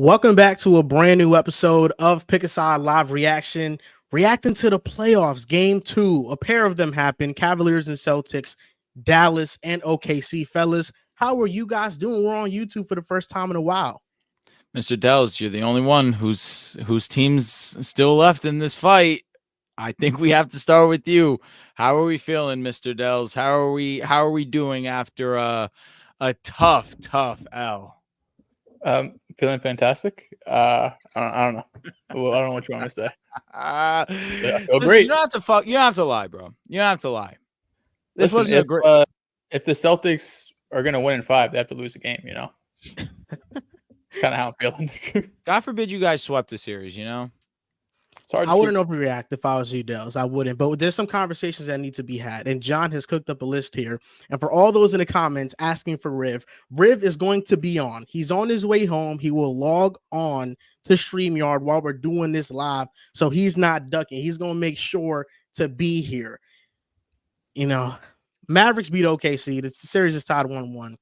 Welcome back to a brand new episode of Pick a Side Live Reaction, reacting to the playoffs. Game 2, a pair of them happened, Cavaliers and Celtics, Dallas and OKC. Fellas, how are you guys doing? We're on YouTube for the first time in a while. Mr. Dehls, you're the only one whose team's still left in this fight. I think we have to start with you. How are we feeling, Mr. Dehls? How are we doing after a tough L? Feeling fantastic. I don't know. Well, I don't know what you want me to say. I feel Listen, great. You don't have to lie, bro. You don't have to lie. This Listen, wasn't a great. If the Celtics are gonna win in 5, they have to lose a game. You know, it's kind of how I'm feeling. God forbid you guys swept the series. You know, It's hard. I wouldn't overreact if I was you, Dehls. I wouldn't. But there's some conversations that need to be had. And John has cooked up a list here. And for all those in the comments asking for Riv is going to be on. He's on his way home. He will log on to StreamYard while we're doing this live. So he's not ducking. He's going to make sure to be here. You know, Mavericks beat OKC. The series is tied 1-1.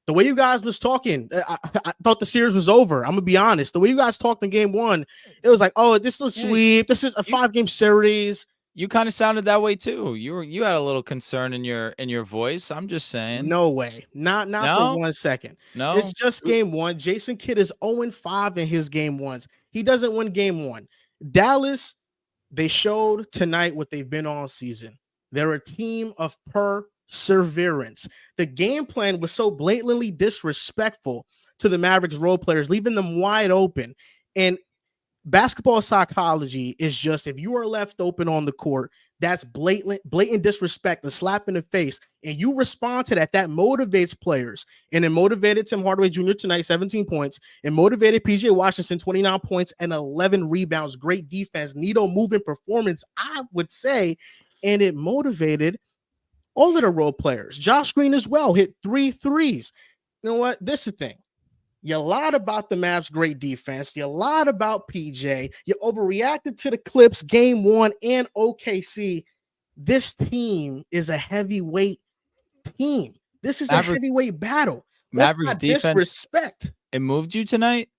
The way you guys was talking, I thought the series was over. I'm going to be honest. The way you guys talked in game 1, it was like, oh, this is a sweep. This is a 5-game series. You kind of sounded that way too. You had a little concern in your voice. I'm just saying. No way. Not for 1 second. No. It's just game 1. Jayson Kidd is 0-5 in his game 1s. He doesn't win game 1. Dallas, they showed tonight what they've been all season. They're a team of perseverance. The game plan was so blatantly disrespectful to the Mavericks role players, leaving them wide open. And basketball psychology is just, if you are left open on the court, that's blatant disrespect, a slap in the face, and you respond to that. That motivates players, and it motivated Tim Hardaway Jr. tonight, 17 points. It motivated PJ Washington, 29 points and 11 rebounds. Great defense, needle moving performance, I would say, and it motivated all of the role players. Josh Green as well hit 3 threes. You know what? This is the thing. You lied about the Mavs' great defense. You lied about PJ. You overreacted to the Clips game 1 and OKC. This team is a heavyweight team. This is a heavyweight battle. Let's not disrespect. It moved you tonight?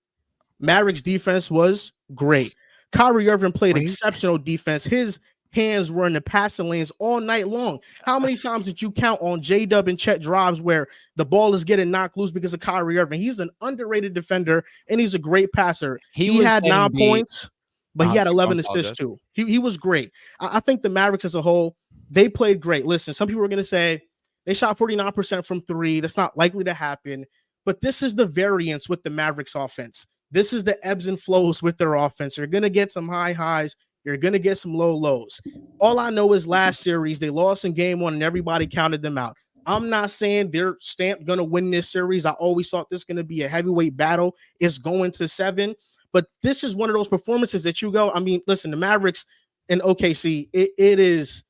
Mavericks defense was great. Kyrie Irving played exceptional defense. His hands were in the passing lanes all night long. How many times did you count on J-Dub and Chet drives where the ball is getting knocked loose because of Kyrie Irving? He's an underrated defender, and he's a great passer. He had 9 points, but he had 11 assists too. He was great. I think the Mavericks as a whole, they played great. Listen, some people are going to say they shot 49% from 3. That's not likely to happen, but this is the variance with the Mavericks offense. This is the ebbs and flows with their offense. You're going to get some high highs. You're going to get some low lows. All I know is last series, they lost in game 1 and everybody counted them out. I'm not saying they're stamped going to win this series. I always thought this is going to be a heavyweight battle. It's going to 7. But this is one of those performances that you go, I mean, listen, the Mavericks and OKC, it is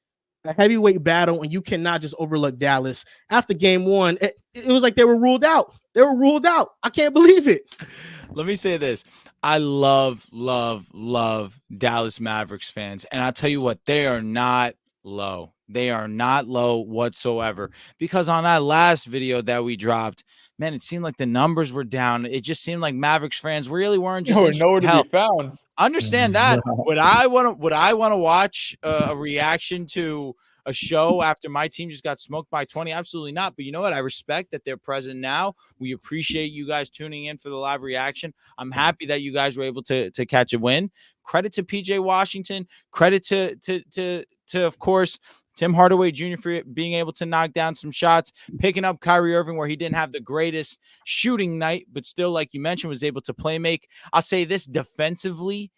a heavyweight battle, and you cannot just overlook Dallas. After game 1, it was like they were ruled out. They were ruled out. I can't believe it. Let me say this. I love Dallas Mavericks fans. And I'll tell you what, they are not low. They are not low whatsoever. Because on that last video that we dropped, man, it seemed like the numbers were down. It just seemed like Mavericks fans really weren't just nowhere to be found. Understand that. Would I want to watch a reaction to a show after my team just got smoked by 20? Absolutely not. But you know what? I respect that they're present now. We appreciate you guys tuning in for the live reaction. I'm happy that you guys were able to catch a win. Credit to PJ Washington. Credit to of course, Tim Hardaway Jr. for being able to knock down some shots, picking up Kyrie Irving where he didn't have the greatest shooting night, but still, like you mentioned, was able to play make. I'll say this defensively,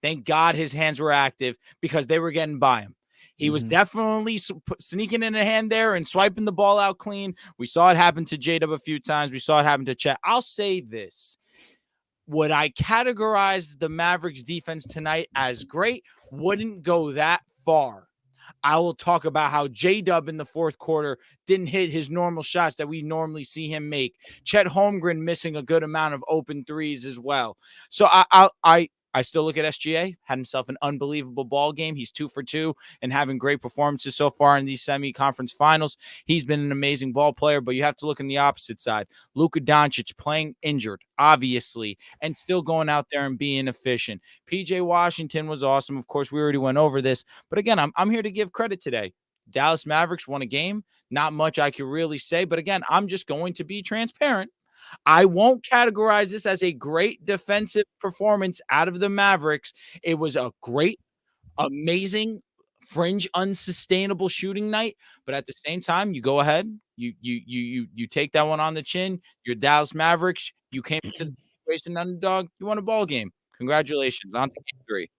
thank God his hands were active because they were getting by him. He was definitely sneaking in a hand there and swiping the ball out clean. We saw it happen to J-Dub a few times. We saw it happen to Chet. I'll say this. Would I categorize the Mavericks defense tonight as great? Wouldn't go that far. I will talk about how J-Dub in the fourth quarter didn't hit his normal shots that we normally see him make. Chet Holmgren missing a good amount of open threes as well. So I I still look at SGA, had himself an unbelievable ball game. He's 2 for 2 and having great performances so far in these semi-conference finals. He's been an amazing ball player, but you have to look on the opposite side. Luka Doncic playing injured, obviously, and still going out there and being efficient. PJ Washington was awesome. Of course, we already went over this, but again, I'm here to give credit today. Dallas Mavericks won a game. Not much I can really say, but again, I'm just going to be transparent. I won't categorize this as a great defensive performance out of the Mavericks. It was a great, amazing, fringe, unsustainable shooting night. But at the same time, you go ahead, you take that one on the chin. You're Dallas Mavericks. You came into the situation underdog. You won a ball game. Congratulations. On to game 3.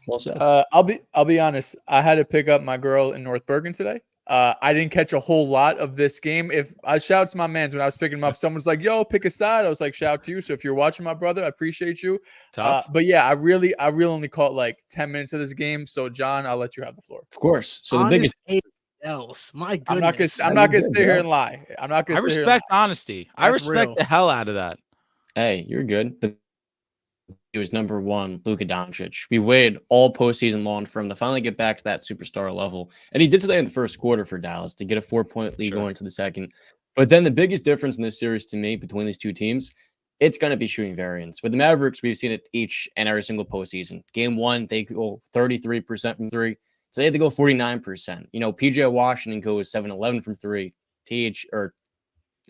Well said. I'll be honest. I had to pick up my girl in North Bergen today. I didn't catch a whole lot of this game. If I shout out to my mans when I was picking him up, someone's like, "Yo, pick a side." I was like, "Shout out to you." So if you're watching, my brother, I appreciate you. But yeah, I really only caught like 10 minutes of this game. So John, I'll let you have the floor. Of course. So the biggest else. My goodness. I'm not gonna sit here and lie. I'm not gonna. I respect honesty. I respect the hell out of that. Hey, you're good. He was number 1, Luka Doncic. We waited all postseason long for him to finally get back to that superstar level. And he did today in the first quarter for Dallas to get a 4-point lead going into the second. But then the biggest difference in this series to me between these two teams, it's going to be shooting variance. With the Mavericks, we've seen it each and every single postseason. Game 1, they go 33% from 3. Today, they go 49%. You know, PJ Washington goes 7-11 from 3. Yeah,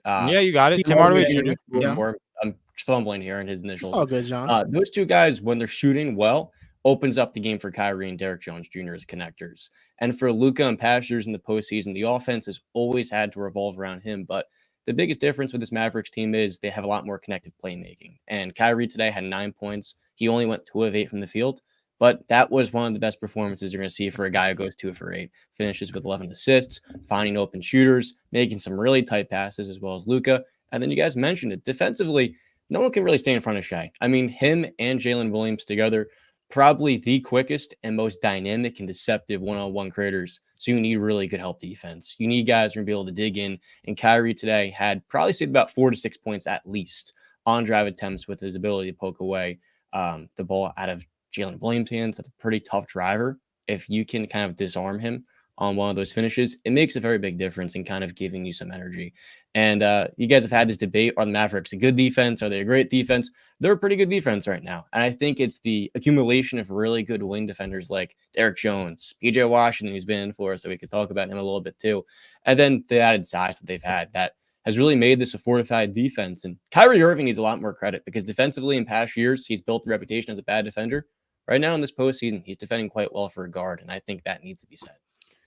you got it. Tim Hardaway Jr. Yeah. I'm fumbling here in his initials. It's all good, John. Those two guys, when they're shooting well, opens up the game for Kyrie and Derek Jones Jr. as connectors. And for Luka and past years in the postseason, the offense has always had to revolve around him. But the biggest difference with this Mavericks team is they have a lot more connective playmaking. And Kyrie today had 9 points. He only went 2 of 8 from the field. But that was one of the best performances you're going to see for a guy who goes 2 for 8, finishes with 11 assists, finding open shooters, making some really tight passes as well as Luka. And then you guys mentioned it. Defensively, no one can really stay in front of Shai. I mean, him and Jalen Williams together, probably the quickest and most dynamic and deceptive one-on-one creators. So you need really good help defense. You need guys who are going to be able to dig in. And Kyrie today had probably saved about 4 to 6 points at least on drive attempts with his ability to poke away the ball out of Jalen Williams' hands. That's a pretty tough driver. If you can kind of disarm him on one of those finishes, it makes a very big difference in kind of giving you some energy. And you guys have had this debate. Are the Mavericks a good defense? Are they a great defense? They're a pretty good defense right now. And I think it's the accumulation of really good wing defenders like Derek Jones, PJ Washington, who's been in for us, so we could talk about him a little bit too. And then the added size that they've had that has really made this a fortified defense. And Kyrie Irving needs a lot more credit because defensively in past years, he's built the reputation as a bad defender. Right now in this postseason, he's defending quite well for a guard. And I think that needs to be said.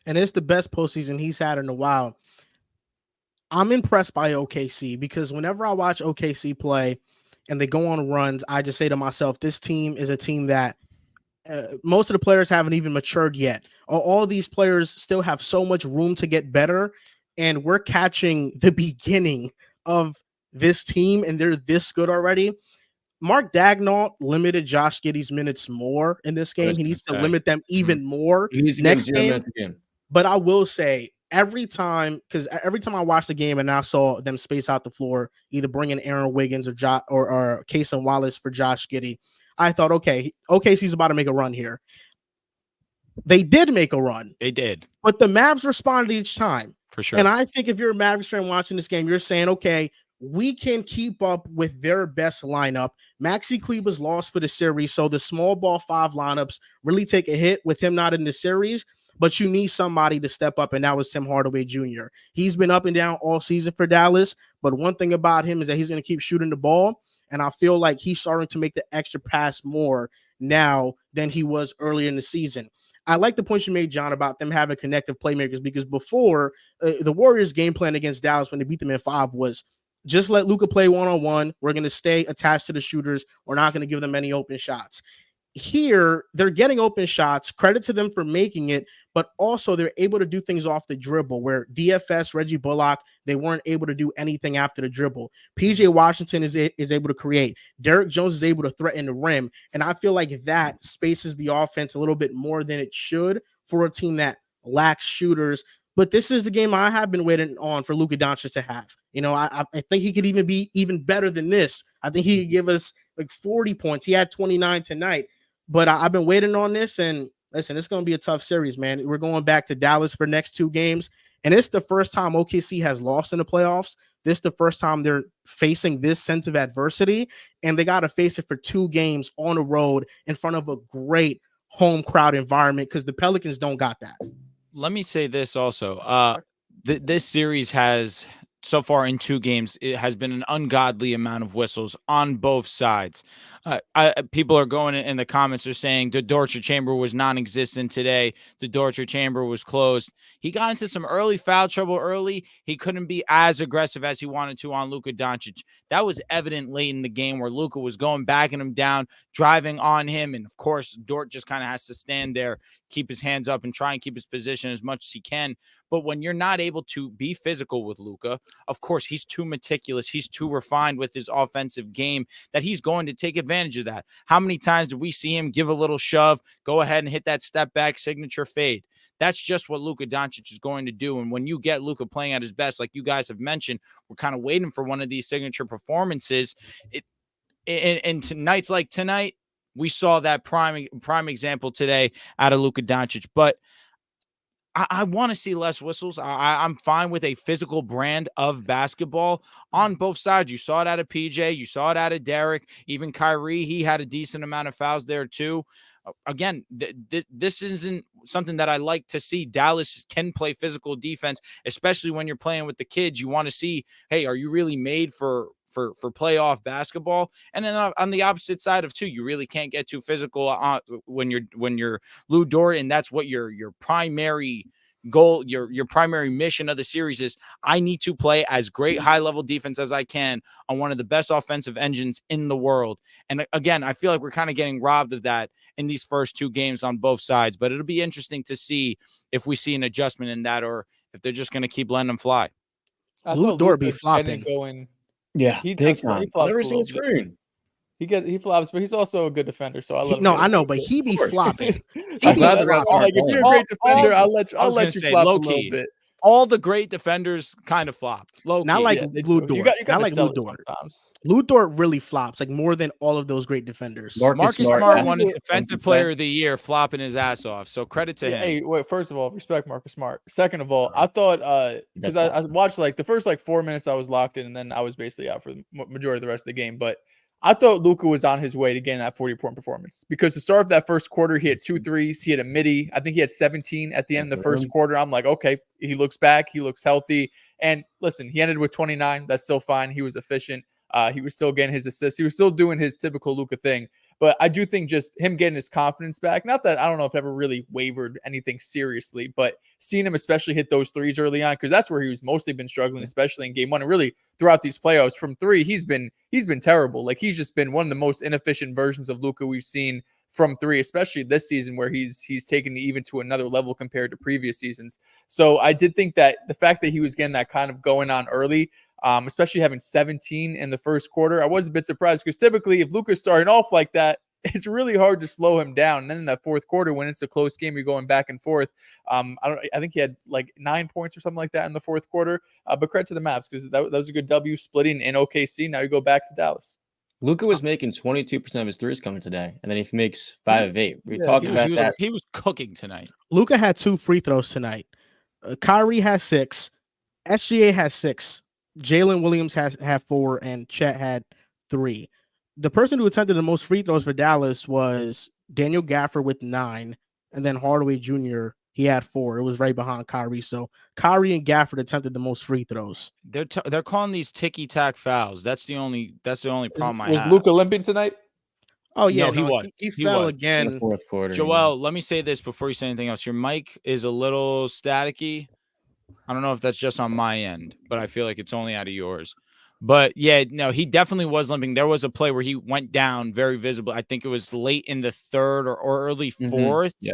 And it's the best postseason he's had in a while. I'm impressed by OKC because whenever I watch OKC play and they go on runs, I just say to myself, this team is a team that most of the players haven't even matured yet. All of these players still have so much room to get better, and we're catching the beginning of this team, and they're this good already. Mark Daigneault limited Josh Giddey's minutes more in this game. He needs to limit them even more next game. But I will say every time I watched the game and I saw them space out the floor, either bringing Aaron Wiggins or Cason Wallace for Josh Giddey, I thought, okay, OKC's about to make a run here. They did make a run. They did. But the Mavs responded each time. For sure. And I think if you're a Mavericks fan watching this game, you're saying, okay, we can keep up with their best lineup. Maxi Kleber's lost for the series, so the small ball 5 lineups really take a hit with him not in the series. But you need somebody to step up, and that was Tim Hardaway Jr. He's been up and down all season for Dallas, but one thing about him is that he's going to keep shooting the ball, and I feel like he's starting to make the extra pass more now than he was earlier in the season. I like the point you made, John, about them having connective playmakers, because before the Warriors' game plan against Dallas when they beat them in 5 was just let Luka play one-on-one. We're going to stay attached to the shooters. We're not going to give them any open shots. Here, they're getting open shots. Credit to them for making it, but also they're able to do things off the dribble where DFS, Reggie Bullock, they weren't able to do anything after the dribble. PJ Washington is able to create. Derek Jones is able to threaten the rim, and I feel like that spaces the offense a little bit more than it should for a team that lacks shooters. But this is the game I have been waiting on for Luka Doncic to have. I think he could even be even better than this. I think he could give us like 40 points. He had 29 tonight, but I've been waiting on this. And listen, it's going to be a tough series, man. We're going back to Dallas for next 2 games, and it's the first time OKC has lost in the playoffs. This is the first time they're facing this sense of adversity, and they got to face it for 2 games on the road in front of a great home crowd environment because the Pelicans don't got that. Let me say this also. This series has, so far in 2 games, it has been an ungodly amount of whistles on both sides. People are going in the comments, are saying the torture chamber was non-existent today. The torture chamber was closed. He got into some early foul trouble early. He couldn't be as aggressive as he wanted to on Luka Doncic. That was evident late in the game where Luka was going backing him down, driving on him. And of course, Dort just kind of has to stand there, keep his hands up and try and keep his position as much as he can. But when you're not able to be physical with Luka, of course, he's too meticulous. He's too refined with his offensive game that he's going to take advantage of that. How many times did we see him give a little shove, go ahead and hit that step back signature fade? That's just what Luka Doncic is going to do. And when you get Luka playing at his best, like you guys have mentioned, we're kind of waiting for one of these signature performances. And nights like tonight, we saw that prime example today out of Luka Doncic. But I want to see less whistles. I'm fine with a physical brand of basketball on both sides. You saw it out of PJ. You saw it out of Derek. Even Kyrie, he had a decent amount of fouls there too. Again, this isn't something that I like to see. Dallas can play physical defense, especially when you're playing with the kids. You want to see, hey, are you really made for playoff basketball? And then on the opposite side of 2, you really can't get too physical when you're Lou Dort, and that's what your primary goal, your primary mission of the series is. I need to play as great high level defense as I can on one of the best offensive engines in the world. And again, I feel like we're kind of getting robbed of that in these first 2 games on both sides, but it'll be interesting to see if we see an adjustment in that or if they're just going to keep letting them fly. Lou Dort be flopping. Yeah, He big does. time. He flops Never a seen little a screen. He flops, but he's also a good defender. So I love. No, I know, but he be flopping. I'm glad the refs aren't Like if you're a calling. great defender, I'll let I was you gonna say, flop a low little key. bit. All the great defenders kind of flop. Low Not key. like They Lou do. Dort. You got Not to like sell Lou it Dort. sometimes. Lou Dort really flops, like more than all of those great defenders. Marcus Smart Smart won his has defensive player of the year, flopping his ass off. So credit to him. Hey, wait. First of all, respect Marcus Smart. Second of all, I thought because I watched like the first 4 minutes, I was locked in, and then I was basically out for the majority of the rest of the game. But I thought Luka was on his way to getting that 40-point performance because to start off that first quarter, he had 2 threes. He had a midi. I think he had 17 at the end of the first quarter. I'm like, okay, he looks back. He looks healthy. And listen, he ended with 29. That's still fine. He was efficient. He was still getting his assists. He was still doing his typical Luka thing. But I do think just him getting his confidence back, not that I don't know if ever really wavered anything seriously, but seeing him especially hit those threes early on, because that's where he was mostly been struggling, especially in game 1 and really throughout these playoffs. From 3, he's been terrible. Like he's just been one of the most inefficient versions of Luka we've seen from 3, especially this season where he's taken it even to another level compared to previous seasons. So I did think that the fact that he was getting that kind of going on early, especially having 17 in the first quarter, I was a bit surprised because typically if Luka's starting off like that, it's really hard to slow him down. And then in that fourth quarter, when it's a close game, you're going back and forth. I think he had like 9 points or something like that in the fourth quarter. But credit to the Mavs because that was a good W splitting in OKC. Now you go back to Dallas. Luka was making 22% of his threes coming today, and then he makes 5 of 8. We talked about that. He was cooking tonight. Luka had 2 free throws tonight. Kyrie has 6. SGA has 6. Jalen Williams had 4, and Chet had 3. The person who attempted the most free throws for Dallas was Daniel Gafford with 9, and then Hardaway Jr. He had 4. It was right behind Kyrie. So Kyrie and Gafford attempted the most free throws. They're calling these ticky-tack fouls. That's the only problem I have. Was Luka limping tonight? Oh yeah, no, he was. He fell again in the fourth quarter. Joel, let me say this before you say anything else. Your mic is a little staticky. I don't know if that's just on my end, but I feel like it's only out of yours. But yeah, no, he definitely was limping. There was a play where he went down very visible. I think it was late in the third or early fourth. Yeah.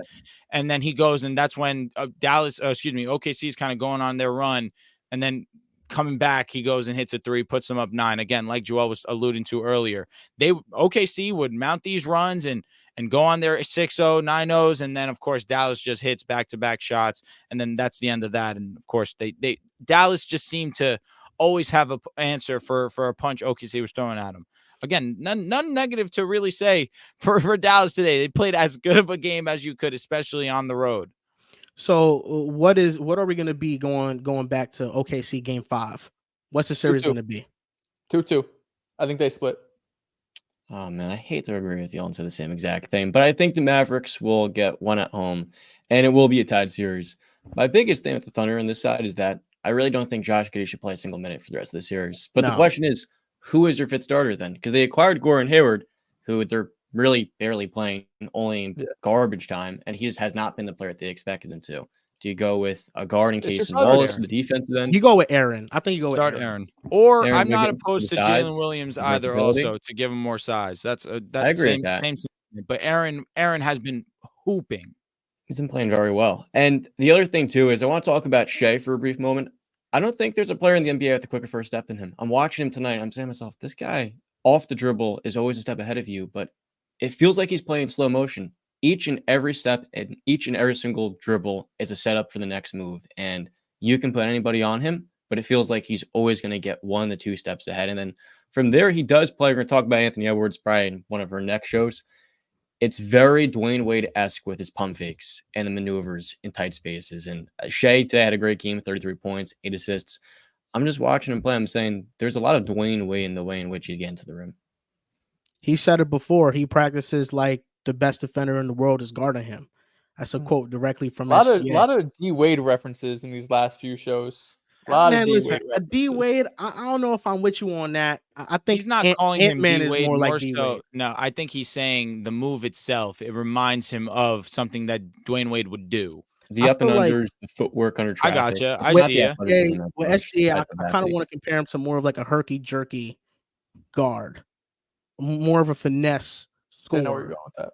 And then he goes, and that's when OKC is kind of going on their run. And then coming back, he goes and hits a 3, puts them up 9. Again, like Joel was alluding to earlier, OKC would mount these runs and and go on their 6-0, 9-0s, and then of course Dallas just hits back-to-back shots, and then that's the end of that. And of course they Dallas just seemed to always have an answer for a punch OKC was throwing at them. Again, none negative to really say for Dallas today. They played as good of a game as you could, especially on the road. So what are we going to be going back to OKC game 5? What's the series going to be? 2-2. I think they split. Oh man, I hate to agree with you on to the same exact thing, but I think the Mavericks will get one at home, and it will be a tied series. My biggest thing with the Thunder on this side is that I really don't think Josh Giddey should play a single minute for the rest of the series. But the question is, who is your fifth starter then? Because they acquired Gordon Hayward, who they're really barely playing, only in garbage time, and he just has not been the player that they expected him to. Do you go with a guard in case Wallace the defensive end? You go with Aaron. I think you go with Aaron. Or Aaron, I'm not opposed to Jalen Williams either, also to give him more size. That's I agree with that. Same, but Aaron has been hooping. He's been playing very well. And the other thing too is I want to talk about Shea for a brief moment. I don't think there's a player in the NBA with a quicker first step than him. I'm watching him tonight. I'm saying to myself, this guy off the dribble is always a step ahead of you, but it feels like he's playing in slow motion. Each and every step and each and every single dribble is a setup for the next move. And you can put anybody on him, but it feels like he's always going to get 1 to 2 steps ahead. And then from there, he does play. We're going to talk about Anthony Edwards probably in one of our next shows. It's very Dwayne Wade-esque with his pump fakes and the maneuvers in tight spaces. And Shea today had a great game, 33 points, 8 assists. I'm just watching him play. I'm saying there's a lot of Dwayne Wade in the way in which he's getting to the rim. He said it before. He practices like the best defender in the world is guarding him. That's a quote directly from a lot of D Wade references in these last few shows. D Wade. I don't know if I'm with you on that. I think he's not calling him D Wade more like so. D-Wade. No, I think he's saying the move itself. It reminds him of something that Dwayne Wade would do. The up and unders, the footwork under traffic. I gotcha. I see you. With SGA, I kind of want to compare him to more of like a herky-jerky guard, more of a finesse scorer. I know where you're going with that.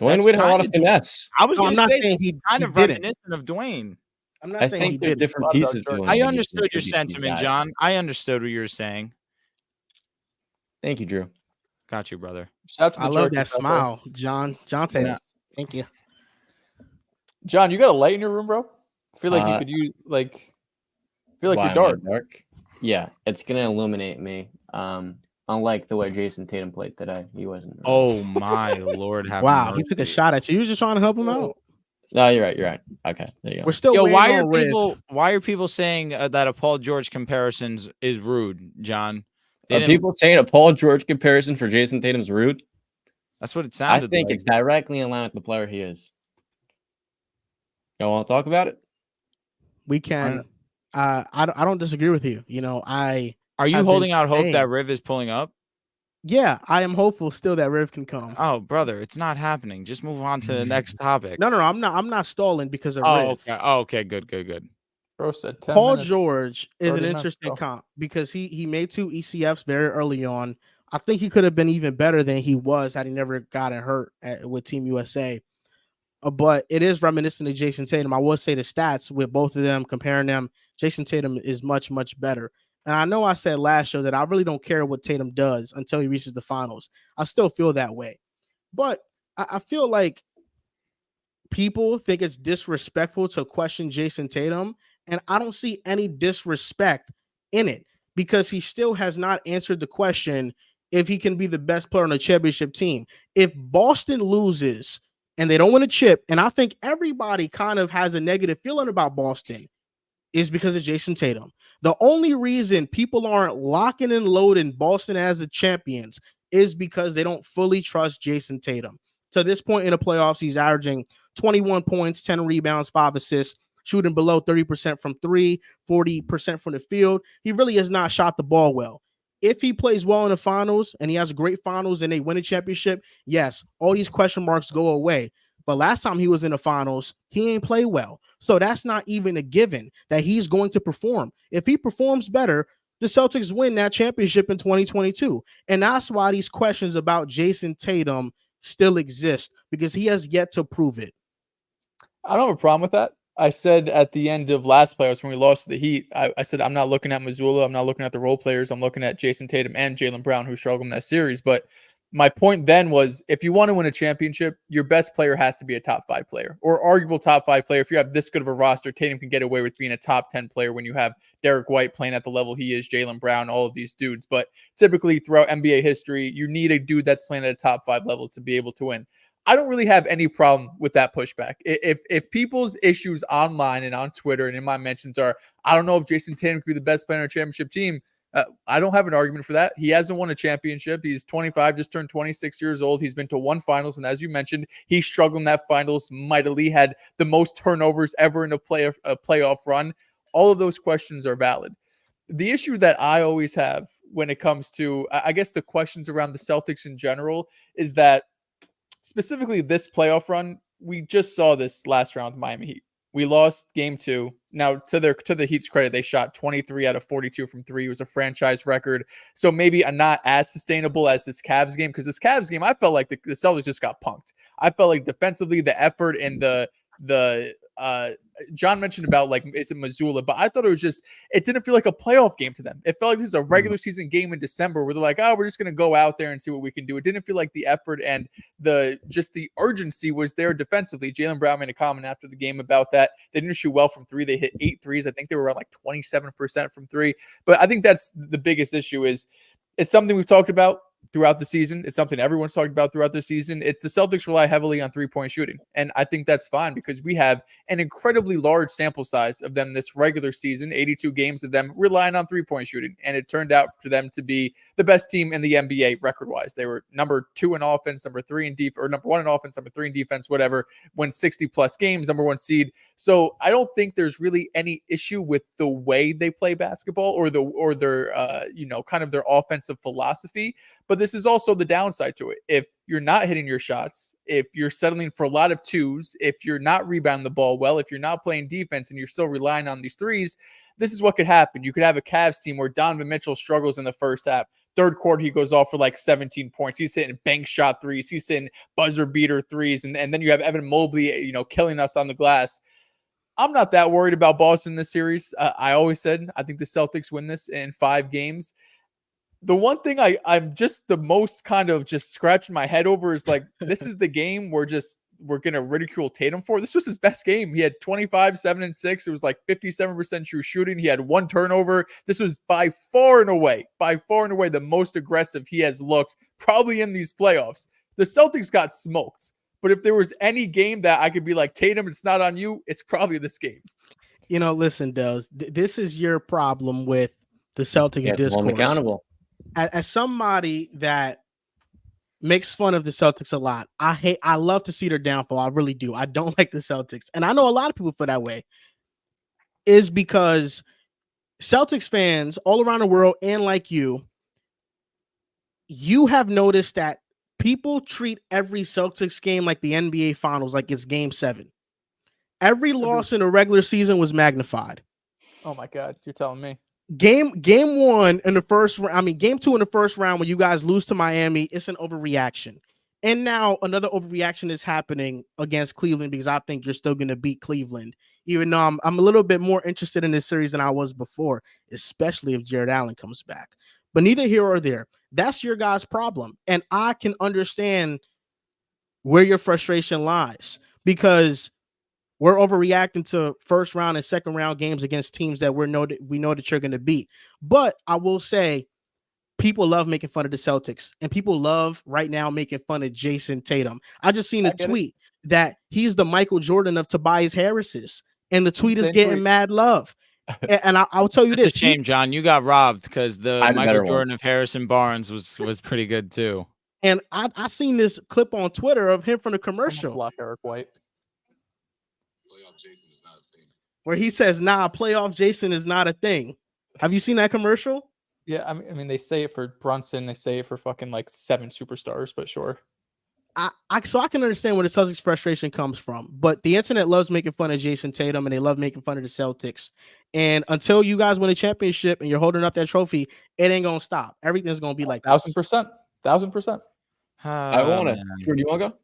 Dwayne Wade had a lot of finesse. I'm not saying he kind of reminiscent of Dwayne. I'm not saying he did different pieces. I understood your sentiment, John. I understood what you were saying. Thank you, Drew. Got you, brother. Shout out to the I love that smile, John. John said, Yeah. "Thank you, John. You got a light in your room, bro? I feel like you could use you're dark. Yeah, it's gonna illuminate me. Unlike the way Jayson Tatum played today, he wasn't. Oh my Lord! Wow, he took a shot at you. You was just trying to help him out. No, you're right. Okay, there you go. We're still why are people saying that a Paul George comparison is rude, John? Are people saying a Paul George comparison for Jayson Tatum's rude? That's what it sounded. I think it's directly in line with the player he is. Y'all want to talk about it? We can. I don't disagree with you. You know, Are you holding out hope that Riv is pulling up? Yeah, I am hopeful still that Riv can come. Oh, brother, it's not happening. Just move on to the next topic. No, I'm not stalling because of Riv. Okay. Oh, okay, good. Bro said 10 Paul minutes, George is an interesting comp because he made 2 ECFs very early on. I think he could have been even better than he was had he never gotten hurt with Team USA. But it is reminiscent of Jayson Tatum. I will say the stats with both of them, comparing them, Jayson Tatum is much, much better. And I know I said last show that I really don't care what Tatum does until he reaches the finals. I still feel that way. But I feel like people think it's disrespectful to question Jayson Tatum, and I don't see any disrespect in it because he still has not answered the question if he can be the best player on a championship team. If Boston loses and they don't win a chip, and I think everybody kind of has a negative feeling about Boston, is because of Jayson Tatum. The only reason people aren't locking and loading Boston as the champions is because they don't fully trust Jayson Tatum. To this point in the playoffs, he's averaging 21 points, 10 rebounds, 5 assists, shooting below 30% from 3, 40% from the field. He really has not shot the ball well. If he plays well in the finals and he has a great finals and they win a championship, yes, all these question marks go away. But last time he was in the finals, he ain't play well. So that's not even a given that he's going to perform. If he performs better, the Celtics win that championship in 2022. And that's why these questions about Jayson Tatum still exist, because he has yet to prove it. I don't have a problem with that. I said at the end of last playoffs when we lost to the Heat, I said I'm not looking at Missoula. I'm not looking at the role players. I'm looking at Jayson Tatum and Jaylen Brown, who struggled in that series. But My point then was, if you want to win a championship, your best player has to be a top 5 player or arguable top 5 player. If you have this good of a roster, Tatum can get away with being a top 10 player when you have Derek White playing at the level he is, Jaylen Brown, all of these dudes. But typically throughout NBA history, you need a dude that's playing at a top 5 level to be able to win. I don't really have any problem with that pushback. If people's issues online and on Twitter and in my mentions are, I don't know if Jayson Tatum could be the best player on a championship team, I don't have an argument for that. He hasn't won a championship. He's 25, just turned 26 years old. He's been to one finals. And as you mentioned, he struggled in that finals mightily, had the most turnovers ever in a playoff run. All of those questions are valid. The issue that I always have when it comes to, I guess, the questions around the Celtics in general is that specifically this playoff run, we just saw this last round with Miami Heat. We lost game 2. Now, to the Heat's credit, they shot 23 out of 42 from 3. It was a franchise record. So maybe not as sustainable as this Cavs game, because this Cavs game, I felt like the Celtics just got punked. I felt like defensively, the effort and the John mentioned about, like, is it Missoula, but I thought it didn't feel like a playoff game to them. It felt like this is a regular season game in December where they're like, oh, we're just going to go out there and see what we can do. It didn't feel like the effort and the urgency was there defensively. Jaylen Brown made a comment after the game about that. They didn't shoot well from 3. They hit 8 threes. I think they were around like 27% from 3. But I think that's the biggest issue. Is it's something we've talked about throughout the season. It's something everyone's talked about throughout the season. It's the Celtics rely heavily on 3-point shooting. And I think that's fine because we have an incredibly large sample size of them this regular season, 82 games of them relying on 3-point shooting. And it turned out for them to be the best team in the NBA record-wise. They were number 2 in offense, number 3 in defense, or number 1 in offense, number 3 in defense, whatever, won 60-plus games, number 1 seed. So I don't think there's really any issue with the way they play basketball or their kind of their offensive philosophy. But this is also the downside to it. If you're not hitting your shots, if you're settling for a lot of 2s, if you're not rebounding the ball well, if you're not playing defense and you're still relying on these 3s, this is what could happen. You could have a Cavs team where Donovan Mitchell struggles in the first half. Third quarter, he goes off for like 17 points. He's hitting bank shot 3s. He's hitting buzzer beater 3s. And then you have Evan Mobley, killing us on the glass. I'm not that worried about Boston in this series. I always said I think the Celtics win this in 5 games. The one thing I'm just the most kind of just scratching my head over is like, this is the game we're going to ridicule Tatum for. This was his best game. He had 25, 7 and 6. It was like 57% true shooting. He had 1 turnover. This was by far and away the most aggressive he has looked probably in these playoffs. The Celtics got smoked. But if there was any game that I could be like, Tatum, it's not on you, it's probably this game. Listen, Dehls, this is your problem with the Celtics discourse. Accountable. As somebody that makes fun of the Celtics a lot, I love to see their downfall. I really do. I don't like the Celtics. And I know a lot of people feel that way. Is because Celtics fans all around the world, and like you have noticed that people treat every Celtics game like the NBA Finals, like it's Game 7. Every loss in the regular season was magnified. Oh my God, you're telling me. Game 1 in the first round, Game 2 in the first round, when you guys lose to Miami, it's an overreaction. And now another overreaction is happening against Cleveland because I think you're still going to beat Cleveland, even though I'm a little bit more interested in this series than I was before, especially if Jared Allen comes back. But neither here or there. That's your guys' problem. And I can understand where your frustration lies because we're overreacting to first round and second round games against teams that we know that you're going to beat. But I will say people love making fun of the Celtics, and people love right now making fun of Jayson Tatum. I just seen a tweet that he's the Michael Jordan of Tobias Harris's, and the tweet is getting mad love. And I'll tell you this. It's a shame, John. You got robbed because the Michael Jordan of Harrison Barnes was pretty good too. And I seen this clip on Twitter of him from the commercial. Block Eric White. Where he says, nah, playoff Jayson is not a thing. Have you seen that commercial? Yeah, I mean, they say it for Brunson. They say it for fucking like 7 superstars, but sure. So I can understand where the Celtics frustration comes from. But the internet loves making fun of Jayson Tatum, and they love making fun of the Celtics. And until you guys win a championship and you're holding up that trophy, it ain't going to stop. Everything's going to be like 1,000%. 1,000%. I want to. Do you want to go?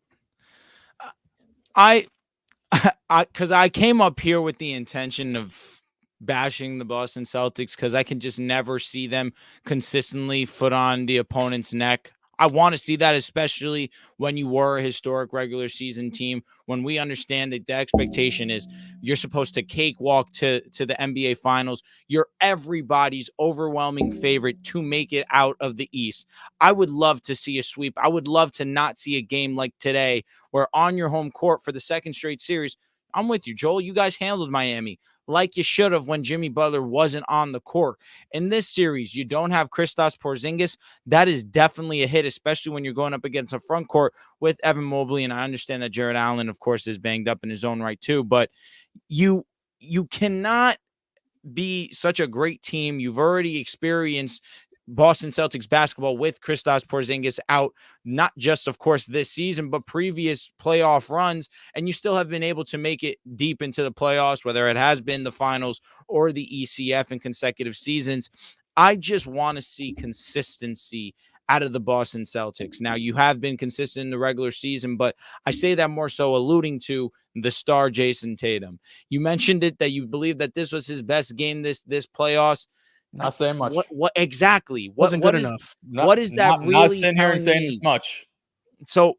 Because I came up here with the intention of bashing the Boston Celtics because I can just never see them consistently foot on the opponent's neck I want to see that, especially when you were a historic regular season team, when we understand that the expectation is you're supposed to cakewalk to the NBA Finals. You're everybody's overwhelming favorite to make it out of the East. I would love to see a sweep. I would love to not see a game like today where on your home court for the second straight series, I'm with you, Joel. You guys handled Miami like you should have when Jimmy Butler wasn't on the court. In this series, you don't have Kristaps Porzingis. That is definitely a hit, especially when you're going up against a front court with Evan Mobley. And I understand that Jared Allen, of course, is banged up in his own right too. But you cannot be such a great team. You've already experienced Boston Celtics basketball with Kristaps Porzingis out, not just, of course, this season, but previous playoff runs, and you still have been able to make it deep into the playoffs, whether it has been the finals or the ECF in consecutive seasons. I just want to see consistency out of the Boston Celtics. Now, you have been consistent in the regular season, but I say that more so alluding to the star Jayson Tatum. You mentioned it that you believe that this was his best game this playoffs. Not saying much. What exactly? Wasn't good enough. What is that really not sitting here and saying telling this me? much. So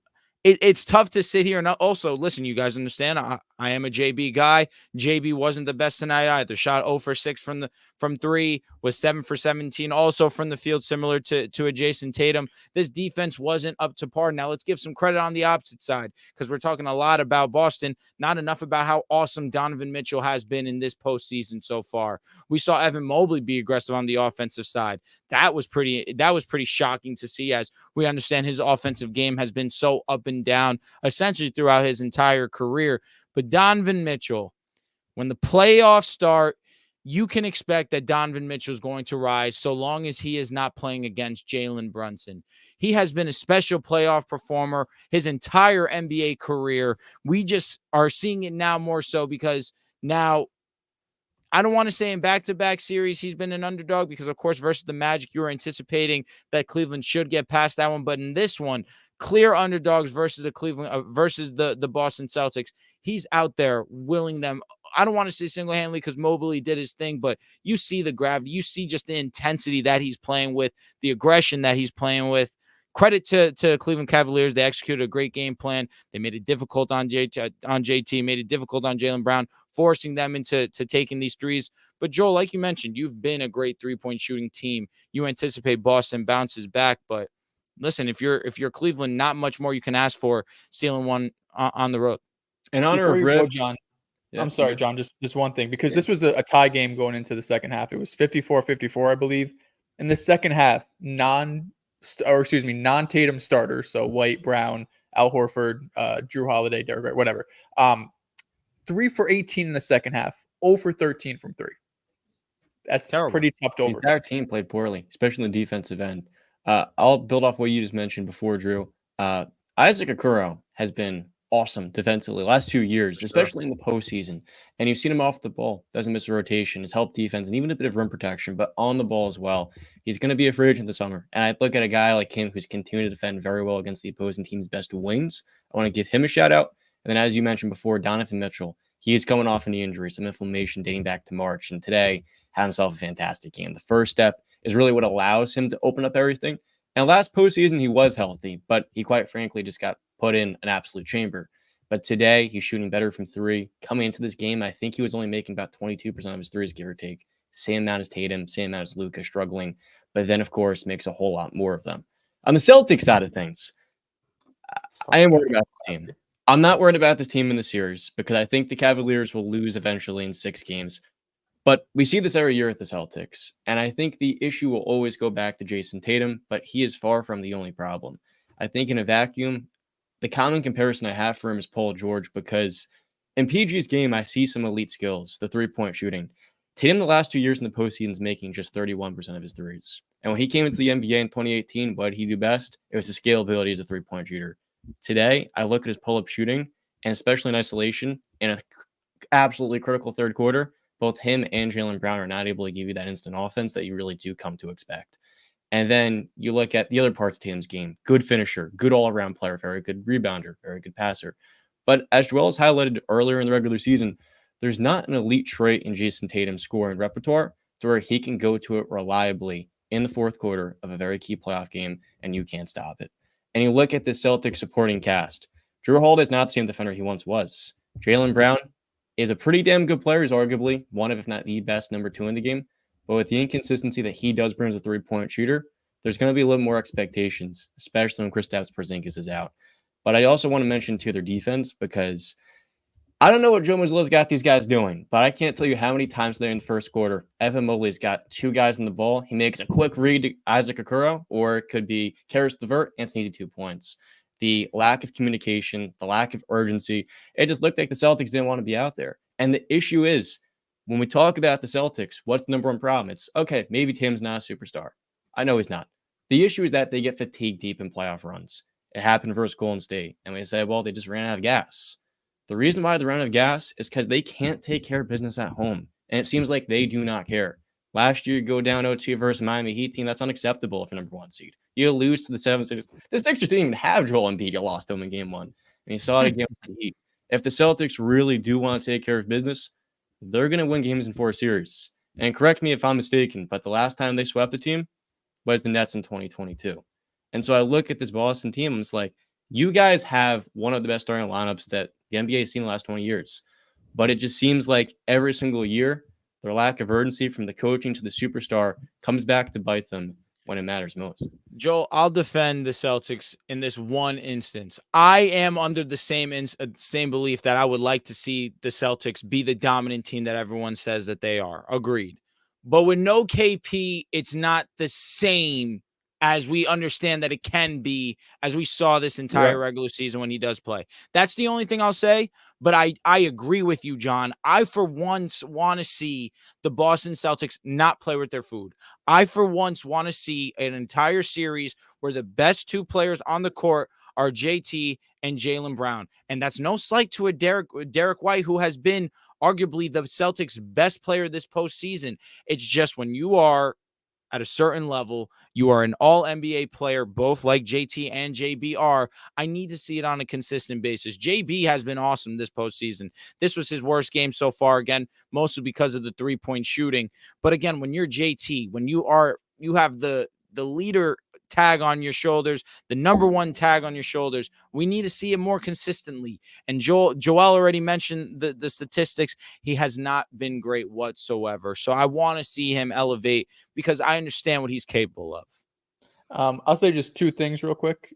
it's tough to sit here and also listen. You guys understand? I am a JB guy. JB wasn't the best tonight either. Shot 0 for 6 from 3, was 7 for 17, also from the field, similar to a Jayson Tatum. This defense wasn't up to par. Now let's give some credit on the opposite side, because we're talking a lot about Boston, not enough about how awesome Donovan Mitchell has been in this postseason so far. We saw Evan Mobley be aggressive on the offensive side. That was pretty shocking to see, as we understand his offensive game has been so up and down essentially throughout his entire career. But Donovan Mitchell, when the playoffs start, you can expect that Donovan Mitchell is going to rise so long as he is not playing against Jalen Brunson. He has been a special playoff performer his entire NBA career. We just are seeing it now more so because now, I don't want to say in back-to-back series he's been an underdog, because, of course, versus the Magic, you were anticipating that Cleveland should get past that one. But in this one, clear underdogs versus the Boston Celtics, he's out there willing them. I don't want to say single-handedly because Mobley did his thing, but you see the gravity. You see just the intensity that he's playing with, the aggression that he's playing with. Credit to Cleveland Cavaliers. They executed a great game plan. They made it difficult on JT, made it difficult on Jaylen Brown, forcing them into taking these threes. But Joel, like you mentioned, you've been a great three-point shooting team. You anticipate Boston bounces back, but listen, if you're Cleveland, not much more you can ask for stealing one on the road. In honor Before of you Riv, go, John, yeah, I'm sorry, John, just one thing, because this was a tie game going into the second half. It was 54-54, I believe. In the second half, non-Tatum starters, so White, Brown, Al Horford, Drew Holiday, Derrick White, whatever. 3 for 18 in the second half, 0 for 13 from 3. That's terrible. Pretty tough to the overcome. entire team played poorly, especially in the defensive end. I'll build off what you just mentioned before, Drew. Isaac Okoro has been awesome defensively the last 2 years, especially in the postseason. And you've seen him off the ball, doesn't miss a rotation, has helped defense, and even a bit of rim protection, but on the ball as well. He's going to be a free agent this summer. And I look at a guy like him who's continued to defend very well against the opposing team's best wings. I want to give him a shout out. And then, as you mentioned before, Donovan Mitchell, he is coming off a knee injury, some inflammation dating back to March. And today had himself a fantastic game. The first step is really what allows him to open up everything. And last postseason, he was healthy, but he quite frankly just got put in an absolute chamber. But today, he's shooting better from 3. Coming into this game, I think he was only making about 22% of his threes, give or take. Same amount as Tatum, same amount as Luka, struggling. But then, of course, makes a whole lot more of them. On the Celtics side of things, I am worried about this team. I'm not worried about this team in the series because I think the Cavaliers will lose eventually in 6 games. But we see this every year at the Celtics. And I think the issue will always go back to Jayson Tatum, but he is far from the only problem. I think in a vacuum, the common comparison I have for him is Paul George, because in PG's game, I see some elite skills, the three-point shooting. Tatum the last 2 years in the postseason is making just 31% of his threes. And when he came into the NBA in 2018, what did he do best? It was the scalability as a three-point shooter. Today, I look at his pull-up shooting, and especially in isolation, in an absolutely critical third quarter, both him and Jaylen Brown are not able to give you that instant offense that you really do come to expect. And then you look at the other parts of Tatum's game. Good finisher, good all-around player, very good rebounder, very good passer. But as Joel has highlighted earlier in the regular season, there's not an elite trait in Jayson Tatum's scoring repertoire to where he can go to it reliably in the fourth quarter of a very key playoff game, and you can't stop it. And you look at the Celtics supporting cast. Drew Holiday is not the same defender he once was. Jaylen Brown is a pretty damn good player. He's arguably one of, if not the best, number 2 in the game. But with the inconsistency that he does bring as a three-point shooter, there's going to be a little more expectations, especially when Kristaps Porzingis is out. But I also want to mention, too, their defense, because I don't know what Joe Mazzulla's got these guys doing, but I can't tell you how many times there in the first quarter, Evan Mobley's got 2 guys in the ball. He makes a quick read to Isaac Okoro, or it could be Karis LeVert, and it's an easy 2 points. The lack of communication, the lack of urgency, it just looked like the Celtics didn't want to be out there. And the issue is, when we talk about the Celtics, what's the number one problem? It's, okay, maybe Tatum's not a superstar. I know he's not. The issue is that they get fatigued deep in playoff runs. It happened versus Golden State. And we say, well, they just ran out of gas. The reason why they ran out of gas is because they can't take care of business at home. And it seems like they do not care. Last year, you go down 0-2 versus Miami Heat team. That's unacceptable if you're number 1 seed. You lose to the 7-6. The Sixers didn't even have Joel Embiid. You lost them in game 1. And you saw it again with the Heat. If the Celtics really do want to take care of business, they're going to win games in 4 series. And correct me if I'm mistaken, but the last time they swept the team was the Nets in 2022. And so I look at this Boston team, and it's like, you guys have one of the best starting lineups that the NBA has seen in the last 20 years. But it just seems like every single year, their lack of urgency from the coaching to the superstar comes back to bite them when it matters most. Joel, I'll defend the Celtics in this one instance. I am under the same belief that I would like to see the Celtics be the dominant team that everyone says that they are. Agreed. But with no KP, it's not the same as we understand that it can be, as we saw this entire regular season when he does play. That's the only thing I'll say. But I agree with you, John. I, for once, want to see the Boston Celtics not play with their food. I, for once, want to see an entire series where the best 2 players on the court are JT and Jaylen Brown. And that's no slight to a Derek White, who has been arguably the Celtics' best player this postseason. It's just when you are at a certain level, you are an all-NBA player, both like JT and JB are. I need to see it on a consistent basis. JB has been awesome this postseason. This was his worst game so far, again, mostly because of the 3-point shooting. But again, when you're JT, when you have the leader tag on your shoulders, the number 1 tag on your shoulders, we need to see it more consistently. And Joel already mentioned the statistics. He has not been great whatsoever. So I want to see him elevate because I understand what he's capable of. I'll say just 2 things real quick.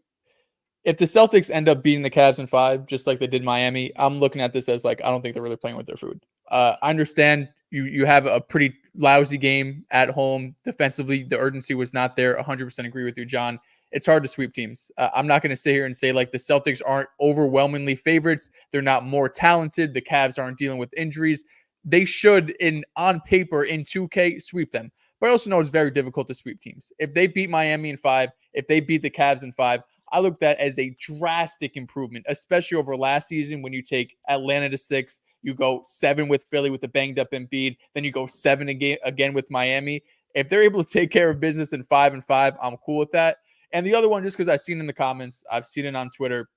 If the Celtics end up beating the Cavs in 5, just like they did Miami, I'm looking at this as like, I don't think they're really playing with their food. I understand you have a pretty lousy game at home. Defensively, the urgency was not there. 100% agree with you, John. It's hard to sweep teams. I'm not going to sit here and say like the Celtics aren't overwhelmingly favorites. They're not more talented. The Cavs aren't dealing with injuries. They should, on paper, in 2K, sweep them. But I also know it's very difficult to sweep teams. If they beat Miami in 5, if they beat the Cavs in 5, I look at that as a drastic improvement, especially over last season when you take Atlanta to 6, you go 7 with Philly with the banged up Embiid, then you go 7 again with Miami. If they're able to take care of business in 5 and 5, I'm cool with that. And the other one, just because I've seen in the comments, I've seen it on Twitter,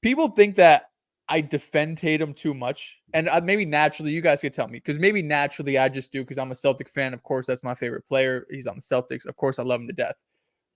people think that I defend Tatum too much. And maybe naturally, you guys could tell me, because maybe naturally I just do because I'm a Celtic fan. Of course, that's my favorite player. He's on the Celtics. Of course, I love him to death.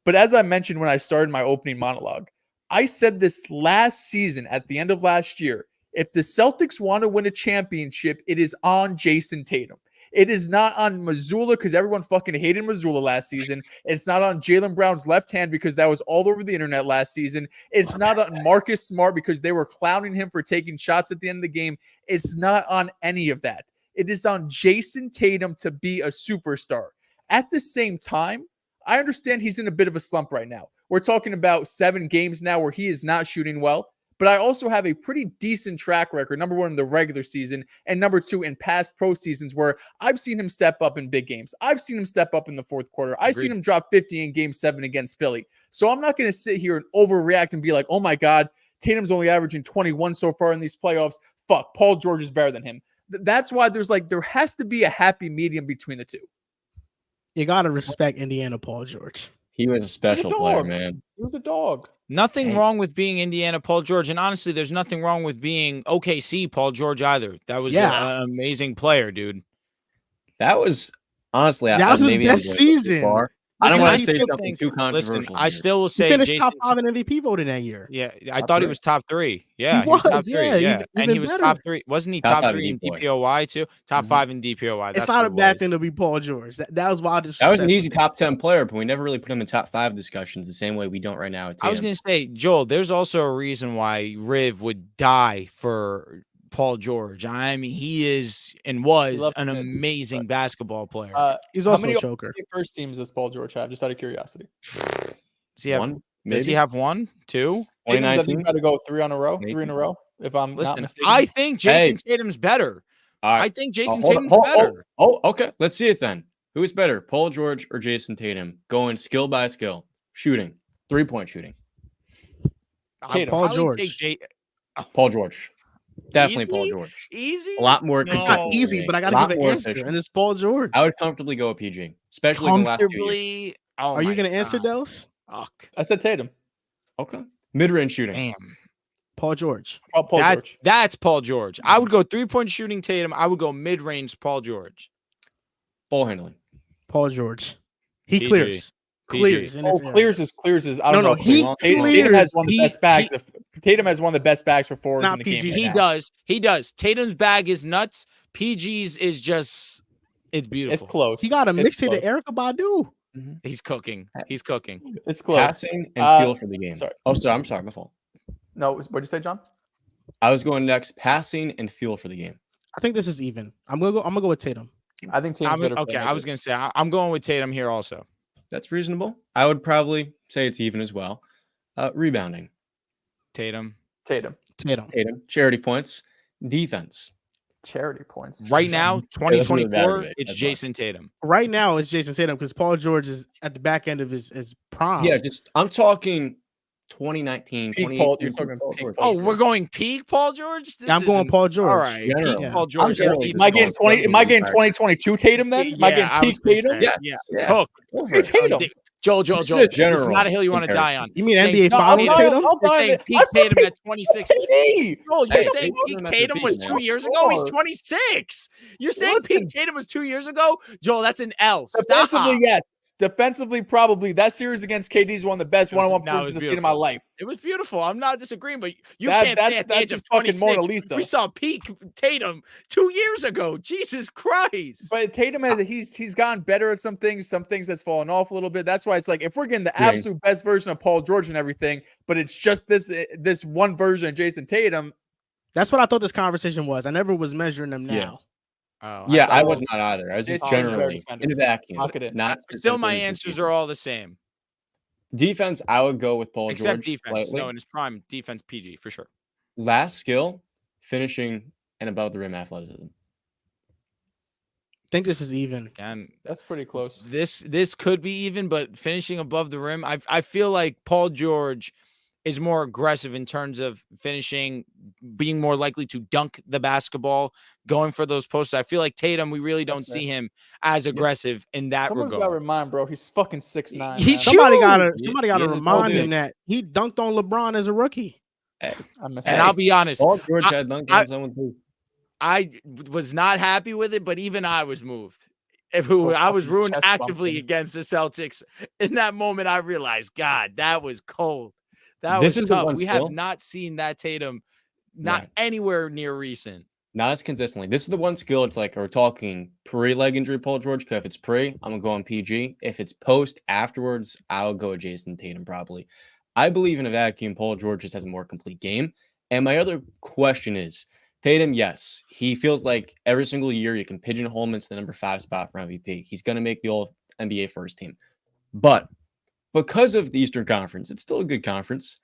But as I mentioned when I started my opening monologue, I said this last season at the end of last year, if the Celtics want to win a championship, it is on Jayson Tatum. It is not on Mazzulla because everyone fucking hated Mazzulla last season. It's not on Jaylen Brown's left hand because that was all over the internet last season. It's not on Marcus Smart because they were clowning him for taking shots at the end of the game. It's not on any of that. It is on Jayson Tatum to be a superstar. At the same time, I understand he's in a bit of a slump right now. We're talking about 7 games now where he is not shooting well. But I also have a pretty decent track record, number 1 in the regular season, and number 2 in past pro seasons where I've seen him step up in big games. I've seen him step up in the fourth quarter. I've seen him drop 50 in game 7 against Philly. So I'm not going to sit here and overreact and be like, oh my God, Tatum's only averaging 21 so far in these playoffs. Fuck, Paul George is better than him. That's why there has to be a happy medium between the two. You got to respect Indiana Paul George. He was a special player, man. He was a dog. Nothing wrong with being Indiana Paul George. And honestly, there's nothing wrong with being OKC Paul George either. That was an amazing player, dude. That was Honestly, That was his maybe best I'm going too season. far. I don't Listen, want I to say still something think- too Listen, controversial. I here. still will He say finished Jason. top 5 in MVP voting that year. Yeah, I Top thought he three? was top 3. Yeah, He was top was, 3. yeah, Yeah, and he even was better. top 3. Wasn't he Top top five 3 in DPOY. DPOY too? Top Mhm. 5 in DPOY. It's That's not what a it bad was. thing to be Paul George. That was wild. That was an easy top 10 player, but we never really put him in top 5 discussions the same way we don't right now. At I was Tatum. going to say, Joel, there's also a reason why Riv would die for Paul George. I mean, he is and was loves an him, amazing basketball player. He's How also many a choker. All-NBA first teams does Paul George have? Just out of curiosity. Does he have, One, does he maybe? have 1, 2? Tatum's, I think, 2019? got to go 3 in a row. Maybe. 3 in a row, if I'm not Listen, mistaken. I think Jason Tatum's better. All right. I think Jason hold- Tatum's hold- better. Okay. Let's see it then. Who is better, Paul George or Jayson Tatum? Going skill by skill. Shooting. 3-point shooting. I'd Tatum. Paul probably take George. Paul George. Definitely Paul Easy? George. Easy? A lot more It's consistent. not easy, but I got to A lot give an more answer, efficient. and it's Paul George. I would comfortably go with PG, especially in the last 2 years. Comfortably. Oh, Are you my going to answer, God. Dehls? Fuck. I said Tatum. Okay. Mid-range shooting. Damn. Paul George. Paul George. That's Paul George. I would go 3-point shooting Tatum. I would go mid-range Paul George. Ball handling. Paul George. He PG. clears. Clears. In this Oh, area. clears is. I don't No, know. he Tatum has clears. one of the best bags. Tatum has one of the best bags for forwards Not in the PG. game. He right now. does. He does. Tatum's bag is nuts. PG's is just, it's beautiful. It's close. He got a It's mixtape to close. Erykah Badu. He's cooking. He's cooking. It's close. Passing and feel for the game. sorry. Oh, sorry. I'm sorry. My fault. No, what'd you say, John? I was going next. Passing and feel for the game. I think this is even. I'm gonna go with Tatum. I think Tatum's better. Okay, I was going to say, I'm going with Tatum here also. That's reasonable. I would probably say it's even as well. Rebounding. Tatum. Tatum. Tatum. Charity points. Defense. Charity points. Right now, that's really bad 2024, debate. it's That's Jason Tatum. Right now, it's Jayson Tatum because Paul George is at the back end of his prime. Yeah, just I'm talking 2019, Peak 2018. Paul- you're talking Paul peak George. Paul Oh, we're going peak Paul George? This I'm going isn't- Paul George. All right. Generally. Peak Yeah. Paul George. generally is just Am I even- getting 20? Am I getting 2022 Tatum then? Am I Yeah, getting I was peak gonna Tatum? say, Yeah. Yeah. Yeah. Cook. Over it. Tatum. Joel. This is a This is general not a hill you want to die on. You mean Saying- NBA No, Finals I'm Tatum? I'll You're buy saying it. peak I said Tatum at 26. TD. Joel, you're Hey, saying Tatum peak at the Tatum peak, was man. 2 years ago. He's Lord. 26. You're saying Listen. peak Tatum was 2 years ago? Joel, that's an L. Defensively, Stop. yes. Defensively, probably. That series against KD is one of the best It was- one-on-one no, it was performances I've seen in my beautiful. life. It was beautiful. I'm not disagreeing, but you That- can't that's- say at the that's age of just fucking 26. Mona Lisa. We saw peak Tatum 2 years ago. Jesus Christ. But Tatum has he's gotten better at some things that's fallen off a little bit. That's why it's like if we're getting the Yeah. absolute best version of Paul George and everything, but it's just this one version of Jayson Tatum. That's what I thought this conversation was. I never was measuring them now. Yeah. Oh, Yeah, I thought- was not either. I was just It's generally defender. in a vacuum. Lock it in. Not still, my specifically to answers defense. are all the same. Defense. I would go with Paul Except George. defense. Slightly. No, in his prime, defense PG for sure. Last skill, finishing and above the rim athleticism. I think this is even. And That's pretty close. this could be even, but finishing above the rim, I feel like Paul George is more aggressive in terms of finishing, being more likely to dunk the basketball, going for those posts. I feel like Tatum, we really don't That's see him as aggressive in that Someone's got to regard. remind, bro. He's fucking 6'9". He's man. Somebody huge. gotta He is a remind tall him that he dunked on LeBron as a rookie. I miss And that. I'll be honest, Paul George I- had dunked I- on someone too. I was not happy with it, but even I was moved. Oh, I was fucking ruined chest actively bumping. against the Celtics. In that moment, I realized, God, that was cold. That This was is the tough. one We still- have not seen that Tatum, not Right. anywhere near recent. Not as consistently. This is the one skill. It's like we're talking pre-leg injury, Paul George. 'Cause if it's pre, I'm gonna go on PG. If it's post afterwards, I'll go with Jayson Tatum probably. I believe in a vacuum, Paul George just has a more complete game. And my other question is, Tatum, yes, he feels like every single year you can pigeonhole him into the number 5 spot for MVP. He's gonna make the All NBA first team, but because of the Eastern Conference, it's still a good conference.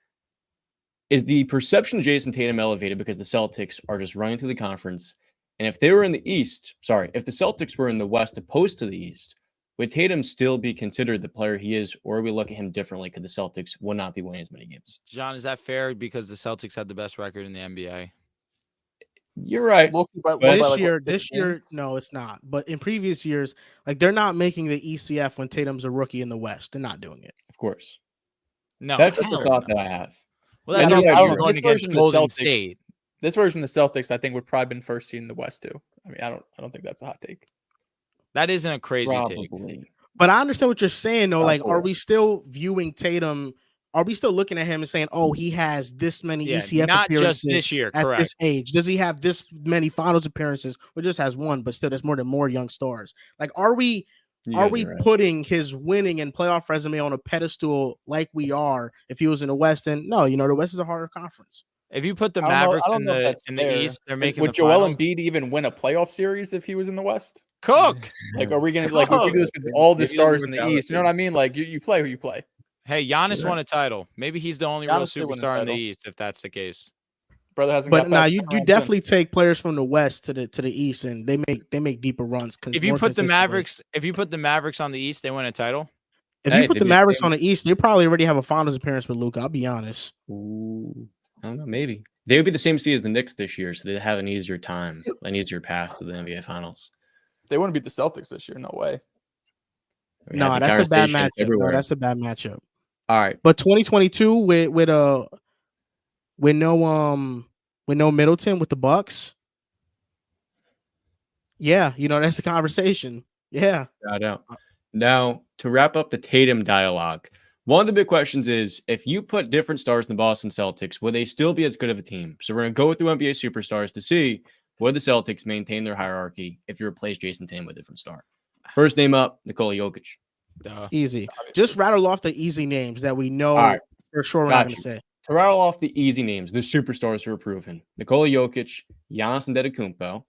Is the perception of Jayson Tatum elevated because the Celtics are just running through the conference? And if they were in the East, if the Celtics were in the West opposed to the East, would Tatum still be considered the player he is, or we look at him differently because the Celtics would not be winning as many games? John, is that fair? Because the Celtics had the best record in the NBA. You're right. Low-key by- But by This like, what, year, 6 games? no, it's not. But in previous years, like they're not making the ECF when Tatum's a rookie in the West. They're not doing it. Of course. No, That's just a hell thought no. that I have. Well, that's I also don't you're know. going This against version of the Golden Celtics- State. This version of the Celtics, I think, would probably been first seed in the West too. I mean, I don't think that's a hot take. That isn't a crazy take. Probably. But I understand what you're saying, though. Like, are Probably. we still viewing Tatum? Are we still looking at him and saying, "Oh, he has this many ECF not appearances just this year, at correct. this age? Does he have this many finals appearances? Or just has one, but still, there's more young stars. Like, are we Right. putting his winning and playoff resume on a pedestal like we are if he was in the West? And no, the West is a harder conference. If you put the I don't know- I Mavericks don't in know if the that's in fair. the East, they're making Would the Joel finals. Embiid even win a playoff series if he was in the West? Cook. Like, are we gonna like we do this with all the Maybe stars they'll in work the out East? You know what I mean? Like, you play who you play. Hey, Giannis Yeah. won a title. Maybe he's the only real Giannis did win the superstar in the title. East, if that's the case. Brother hasn't. But got nah, past you second round definitely since. take players from the West to the East, and they make deeper runs. If you more put the consistently. Mavericks on the East, they win a title. If Hey, you put they'd the be Mavericks same- on the East, they probably already have a finals appearance with Luka. I'll be honest. Ooh, I don't know. Maybe they would be the same seed as the Knicks this year, so they'd have an easier time, an easier path to the NBA Finals. They wouldn't beat the Celtics this year. No way. We No, had the that's a bad conversations matchup. everywhere. No, that's a bad matchup. All right. But 2022 with no Middleton with the Bucks. Yeah, that's a conversation. Yeah. I know. Now, to wrap up the Tatum dialogue, one of the big questions is, if you put different stars in the Boston Celtics, will they still be as good of a team? So we're going to go through NBA superstars to see will the Celtics maintain their hierarchy if you replace Jayson Tatum with a different star. First name up, Nikola Jokic. Easy. Just rattle off the easy names that we know All right. for sure we're Got not going to you. say. To rattle off the easy names, the superstars who are proven: Nikola Jokic, Giannis Antetokounmpo,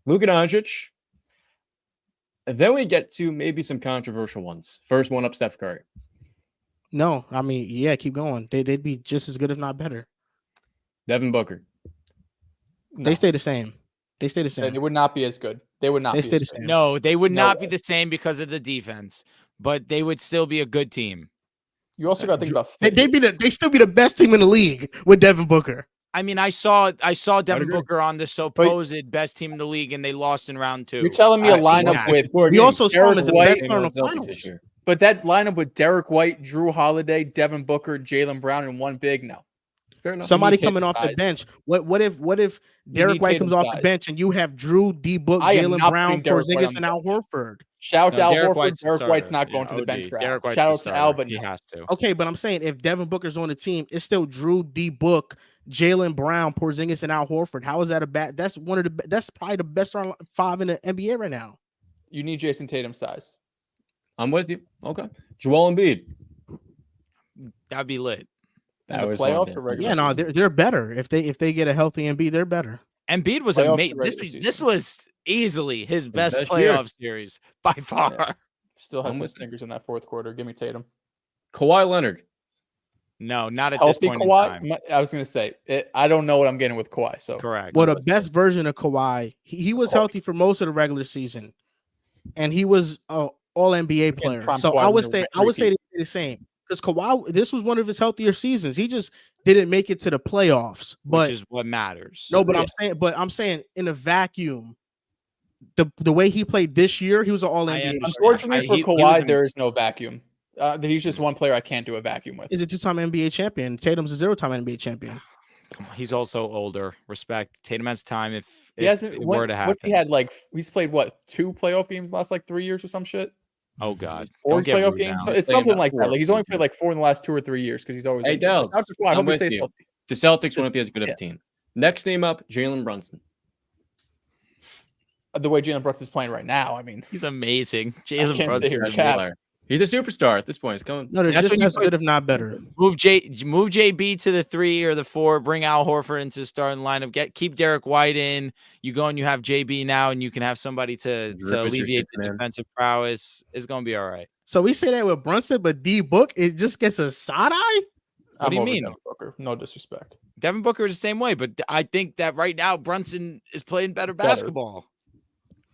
Luka Doncic. Then we get to maybe some controversial ones. First one up, Steph Curry. No, I mean, yeah, keep going. They'd be just as good, if not better. Devin Booker. No. They stay the same. They stay the They same. would not be as good. They would not. They be stay as the good. same. No, they would No not be way. the same because of the defense, but they would still be a good team. You also got to think about. They still be the best team in the league with Devin Booker. I mean, I saw Devin agree. Booker on the supposed best team in the league, and they lost in round 2. You're telling me a All right, lineup yeah. with We also saw him Derek as the White best player in the Celtics finals. this year. But that lineup with Derek White, Drew Holiday, Devin Booker, Jaylen Brown, and one big, no. Fair enough. Somebody need coming Tatum off the size. bench. What if Derek need White Tatum comes off size. the bench and you have Drew, D Book, I am Jaylen not Brown, putting Derek White on Porzingis, the and Al Horford? Shout out to No, Al Derek Horford. White's the Derek White's starter. not going to the OD. bench for Al. Derek White's Shout the out to Al, starter. but He no. has to. Okay, but I'm saying if Devin Booker's on the team, it's still Drew, D Book, Jaylen Brown, Porzingis, and Al Horford. How is that a bad? That's that's probably the best starting 5 in the NBA right now. You need Jayson Tatum size. I'm with you. Okay. Joel Embiid. That'd be lit. In That the was one playoffs bit. or regular Yeah, no, season? they're better if they get a healthy Embiid. They're better. Embiid was Playoffs amazing. or regular This season? was easily his best best year. playoff series by far. Still has I'm some with you. stinkers in that fourth quarter. Give me Tatum. Kawhi Leonard. No, not at Healthy this point in Kawhi. time. I was going to say, I don't know what I'm getting with Kawhi. So Correct. Well, the best version of Kawhi, he was healthy for most of the regular season, and he was an All NBA player. prime So Kawhi I would was say a repeat. they're the same because Kawhi, this was one of his healthier seasons. He just didn't make it to the playoffs. But which is what matters. no, but Yeah. I'm saying in a vacuum, the way he played this year, he was an All I NBA. understand. Unfortunately for he was Kawhi, in- there is no vacuum. He's just one player I can't do a vacuum with. He's a 2-time NBA champion. Tatum's a 0-time NBA champion. Come on, he's also older. Respect. Tatum has time if He hasn't. it were to happen. What's he had like? He's played what 2 playoff games in the last like 3 years or some shit. Oh God. 4 Don't get playoff rude games. now. It's Playing something about like 4 that. Like he's only or played like 4 in the last 2 or 3 years because he's always. Hey, injured. Dehls, Shout out to Kawhi. I I'm hope he with stays you. healthy. The Celtics won't be as good of Yeah. a team. Next name up, Jalen Brunson. The way Jalen Brooks is playing right now, I mean, He's amazing. can't Jalen say Brunson. he's That's cap. Miller. He's a superstar at this point. He's coming. No, they're That's just when you as put- good, if not better. Move JB to the 3 or the 4. Bring Al Horford into the starting lineup. Keep Derek White in. You go and you have JB now, and you can have somebody to Drip is your alleviate the sixth man. defensive prowess. It's gonna be all right. So we say that with Brunson, but D Book, it just gets a side eye. I'm do you over mean? Devin Booker. No disrespect. Devin Booker is the same way, but I think that right now Brunson is playing better basketball.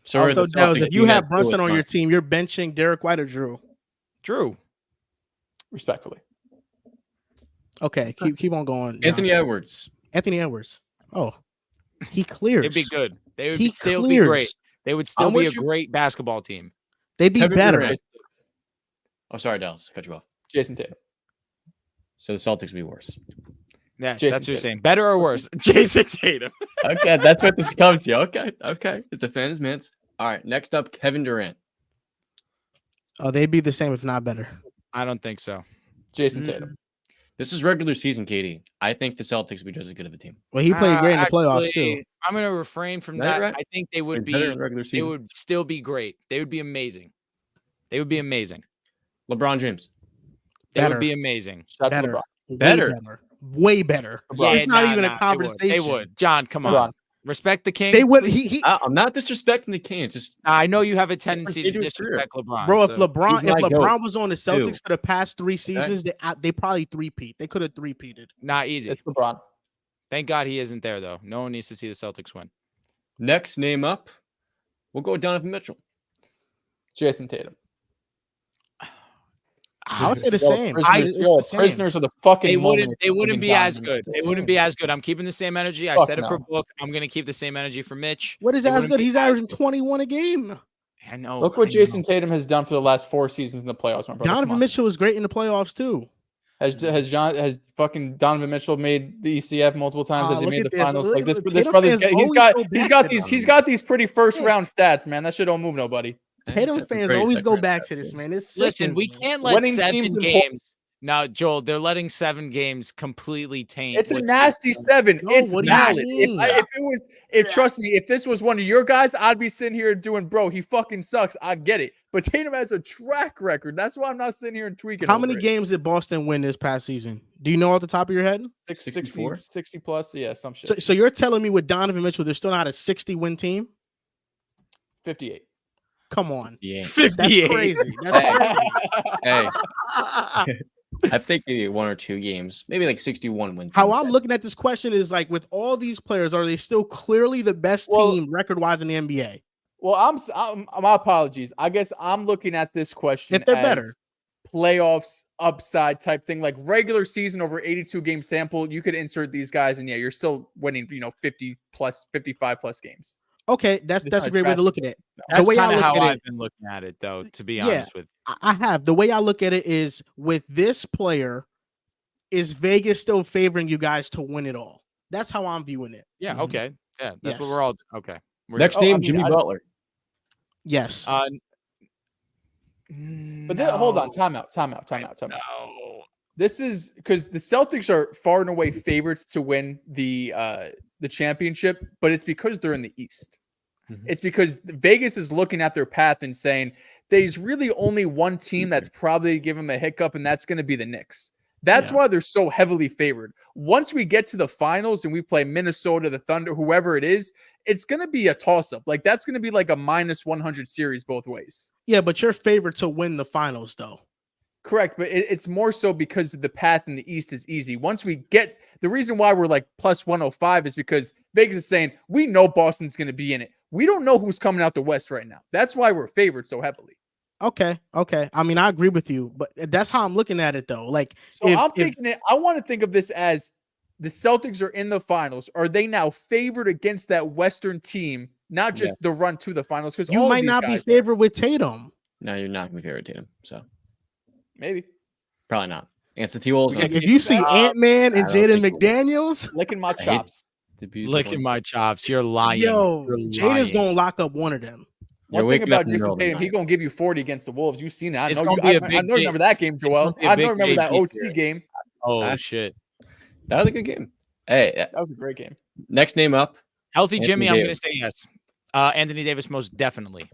So, Also, Dehls, if you have Brunson on your team, you're benching Derek White or Drew. Drew. Respectfully, Okay, keep on going. Anthony Edwards. Anthony Edwards. Oh, he clears. They'd be good. They would He still clears. be great. They would still I'm be a with you. great basketball team. They'd be Kevin better. Durant. Oh, sorry, Dallas. Cut you off. Jason Tatum. So the Celtics will be worse. Yeah, Jason that's what you're Tatum. saying. Better or worse? Jayson Tatum. Okay, that's what this comes to. Okay. The fan is mints. All right, next up, Kevin Durant. Oh, they'd be the same if not better. I don't think so. Jayson Tatum. This is regular season, Katie. I think the Celtics would be just as good of a team. Well, he played great in the playoffs too. I'm going to refrain from Is that that. right? I think they would Better be. in regular They season. would still be great. They would be amazing. They would be amazing. LeBron James. They Better. would be amazing. Shout out to Better. LeBron. Better. Way better. LeBron. It's not nah, even nah, a conversation. They would. John, come on. LeBron. Respect the king. They would. please. He I'm not disrespecting the King. It's just I know you have a tendency to stage of his career. disrespect LeBron. bro. If so- he's my LeBron goat, was on the Celtics too. for the past 3 seasons, they probably three-peat. They could have three-peated. not easy. It's LeBron. Thank God he isn't there, though. No one needs to see the Celtics win. next name up. We'll go with Donovan Mitchell. Jayson Tatum. I would say the Yo, same. Prisoners, It's yo, the same. prisoners are the fucking. They moment wouldn't. They of wouldn't fucking be as dominance. good. They wouldn't be as good. I'm keeping the same energy. I Fuck said it for no. Book. I'm gonna keep the same energy for Mitch. What is They as wouldn't good? be He's as averaging good. 21 a game. I know. Look what I Jayson know. Tatum has done for the last 4 seasons in the playoffs, my brother. Come Donovan on. Mitchell was great in the playoffs too. Has fucking Donovan Mitchell made the ECF multiple times? Has he look made the at this. finals? Look Like at this, this. this Tatum brother's fans got, always go back to he's them. got these pretty first round stats, man. That shit don't move nobody. Tatum fans always go back to this, man. It's Listen, sickening, we man. can't let Winning 7 teams games. Now, Joel, they're letting 7 games completely taint. It's a what's- nasty 7. No, It's what do you valid. mean? Trust me, if this was one of your guys, I'd be sitting here doing, bro, he fucking sucks. I get it. But Tatum has a track record. That's why I'm not sitting here and tweaking. How over many it. games did Boston win this past season? Do you know off the top of your head? 64? 60 plus? Yeah, some shit. So you're telling me with Donovan Mitchell, they're still not a 60-win team? 58. Come on. Yeah. That's 58. crazy. That's crazy. Hey, I think maybe 1 or 2 games, maybe like 61 wins. How I'm looking at this question is like, with all these players, are they still clearly the best team record-wise in the NBA? Well, I'm my apologies. I guess I'm looking at this question If they're as better. playoffs upside type thing, like regular season over 82 game sample. You could insert these guys, and yeah, you're still winning, 50 plus, 55 plus games. Okay, that's It's a not great way to look at it. That's the way I kind of look how at I've it, been looking at it, though. To be Yeah. honest with I have. The way I look at it is, with this player, is Vegas still favoring you guys to win it all? That's how I'm viewing it. you. Yeah. Okay. Yeah. That's what Yes. we're all. Okay. We're Next Oh, name, I mean, Jimmy Butler. Yes. But then, hold on, time out. No. This is because the Celtics are far and away favorites to win the championship, but it's because they're in the East. Mhm. It's because Vegas is looking at their path and saying there's really only one team that's probably give them a hiccup, and that's going to be the Knicks. That's Yeah. why they're so heavily favored. Once we get to the finals and we play Minnesota, the Thunder, whoever it is, it's going to be a toss-up. Like, that's going to be like a minus 100 series both ways. Yeah, but you're favored to win the finals, though. Correct, but it's more so because the path in the East is easy. Once we get the reason why we're like plus 105 is because Vegas is saying we know Boston's going to be in it. We don't know who's coming out the West right now. That's why we're favored so heavily. Okay. I mean, I agree with you, but that's how I'm looking at it, though. Like, So I'm thinking it. I want to think of this as the Celtics are in the finals. Are they now favored against that Western team? Not just the run to the finals, because you might not be favored with Tatum. No, you're not going to be favored Tatum. So Maybe probably not. Against the T-Wolves. Okay, If you see Ant-Man and I don't Jaden think McDaniels, licking my hate- chops. Licking my chops. You're lying. yo, You're Jaden's lying. gonna lock up one of them. You're One thing waking up about in the middle Jayson of the Tatum, night. he's gonna give you 40 against the Wolves. You've seen that. It's I know, gonna be a I big know you remember that game, Joel. gonna be a I big know remember that game OT series. game. Oh shit. That was a good game. Hey, That was a great game. next name up. Healthy Anthony Jimmy, I'm going to Davis. say yes. Anthony Davis, most definitely.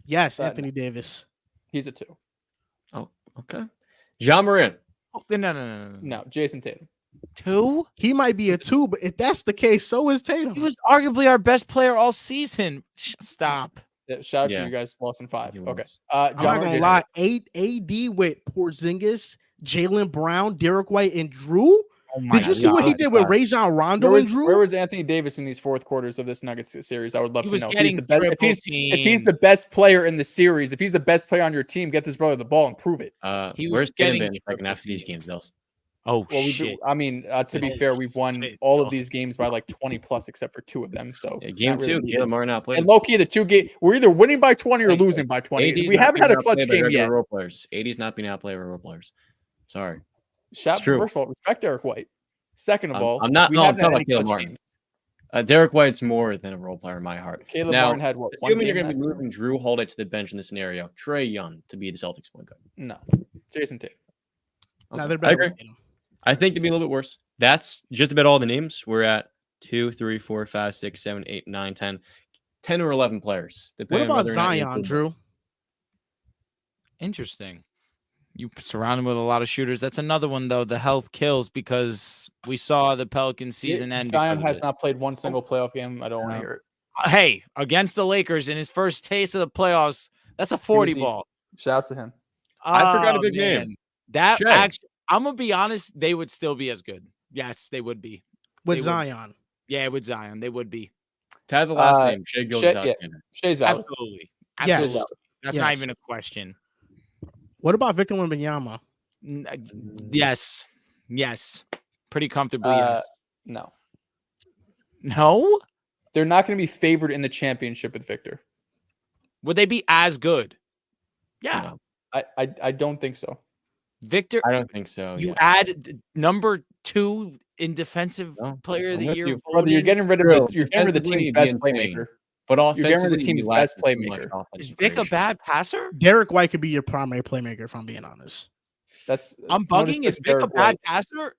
Yes, But- Anthony Davis. He's a 2. Oh, okay. John Moran. Oh, no. No, Jayson Tatum. 2? He might be a 2, but if that's the case, so is He Tatum. was arguably our best player all season. Stop. Yeah, shout out Yeah. to you guys, lost in 5. He Okay. was. I'm John not Moran, gonna Jayson lie. 8 AD with Porzingis, Jaylen Brown, Derek White, and Drew. Oh my Did you see what he God. did with Rajon Rondo Where and Drew? was Anthony Davis in these fourth quarters of this Nuggets series? I would love He to was know. getting If he's triple the best player in the series, if he's the best player on your team, get this brother the ball and prove it. He was Where's Tatum getting been in the second triple half of these teamed. games, Dehls? Oh, Well, shit. I mean, to be Oh, fair, we've won shit. all of Oh. these games by like 20 plus, except for 2 of them. So Yeah, game not really 2, needed. Caleb Martin outplayed. And low key, the 2 game we're either winning by 20 or Hey, losing by 20. AD's We not haven't being had a clutch outplayed by game regular yet. Role players. AD's not being outplayed by role players. Sorry. Shout It's true. First of all, respect Derek White. Second of all, I'm not. we No, I'm haven't had talking any about Caleb clutch Martin. games. Derek White's more than a role player in my heart. Caleb Now, Martin had what? assuming you're going to be moving Drew Holiday to the bench in this scenario, Trae Young to be the Celtics point guard. No, Jayson Tatum. No, they're I better. agree. I think it'd be a little bit worse. That's just about all the names. We're at 2, 3, 4, 5, 6, 7, 8, 9, 10. 10 or 11 players. What about Zion, Drew? Interesting. You surround him with a lot of shooters. That's another one, though. The health kills because we saw the Pelicans season end. Zion has not played one single playoff game. I don't want to hear it. Hey, against the Lakers in his first taste of the playoffs, that's a 40 ball. Shout out to him. I forgot a big name. That actually, I'm going to be honest, they would still be as good. Yes, they would be. With Zion. Yeah, with Zion, they would be. To have the last name, Shai Gilgeous-Alexander. Shai's valid. Absolutely. Yes. That's not even a question. What about Victor Wembanyama? Yes. Pretty comfortably, yes. No. No? They're not going to be favored in the championship with Victor. Would they be as good? Yeah. No. I don't think so. Victor, I don't think so. You add number 2 in defensive player of the year. Brother, you're getting rid of the team's best playmaker. But offensively, you're getting rid of the team's best playmaker. Is Vic a bad passer? Derek White could be your primary playmaker, if I'm being honest. I'm bugging. Is Vic a bad passer?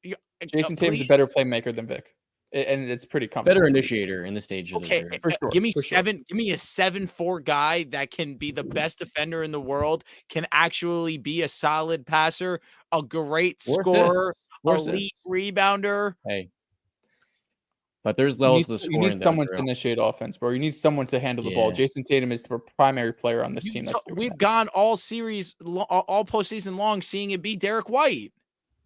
Jayson Tatum's a better playmaker than Vic. And it's pretty common. Better initiator in the stage of the career. For sure. Give me a 7'4" guy that can be the best defender in the world, can actually be a solid passer, a great scorer, elite rebounder. Hey. But there's levels to the scoring. You need someone to initiate offense, bro. You need someone to handle the ball. Jayson Tatum is the primary player on this team. We've gone all series, all postseason long, seeing it be Derek White.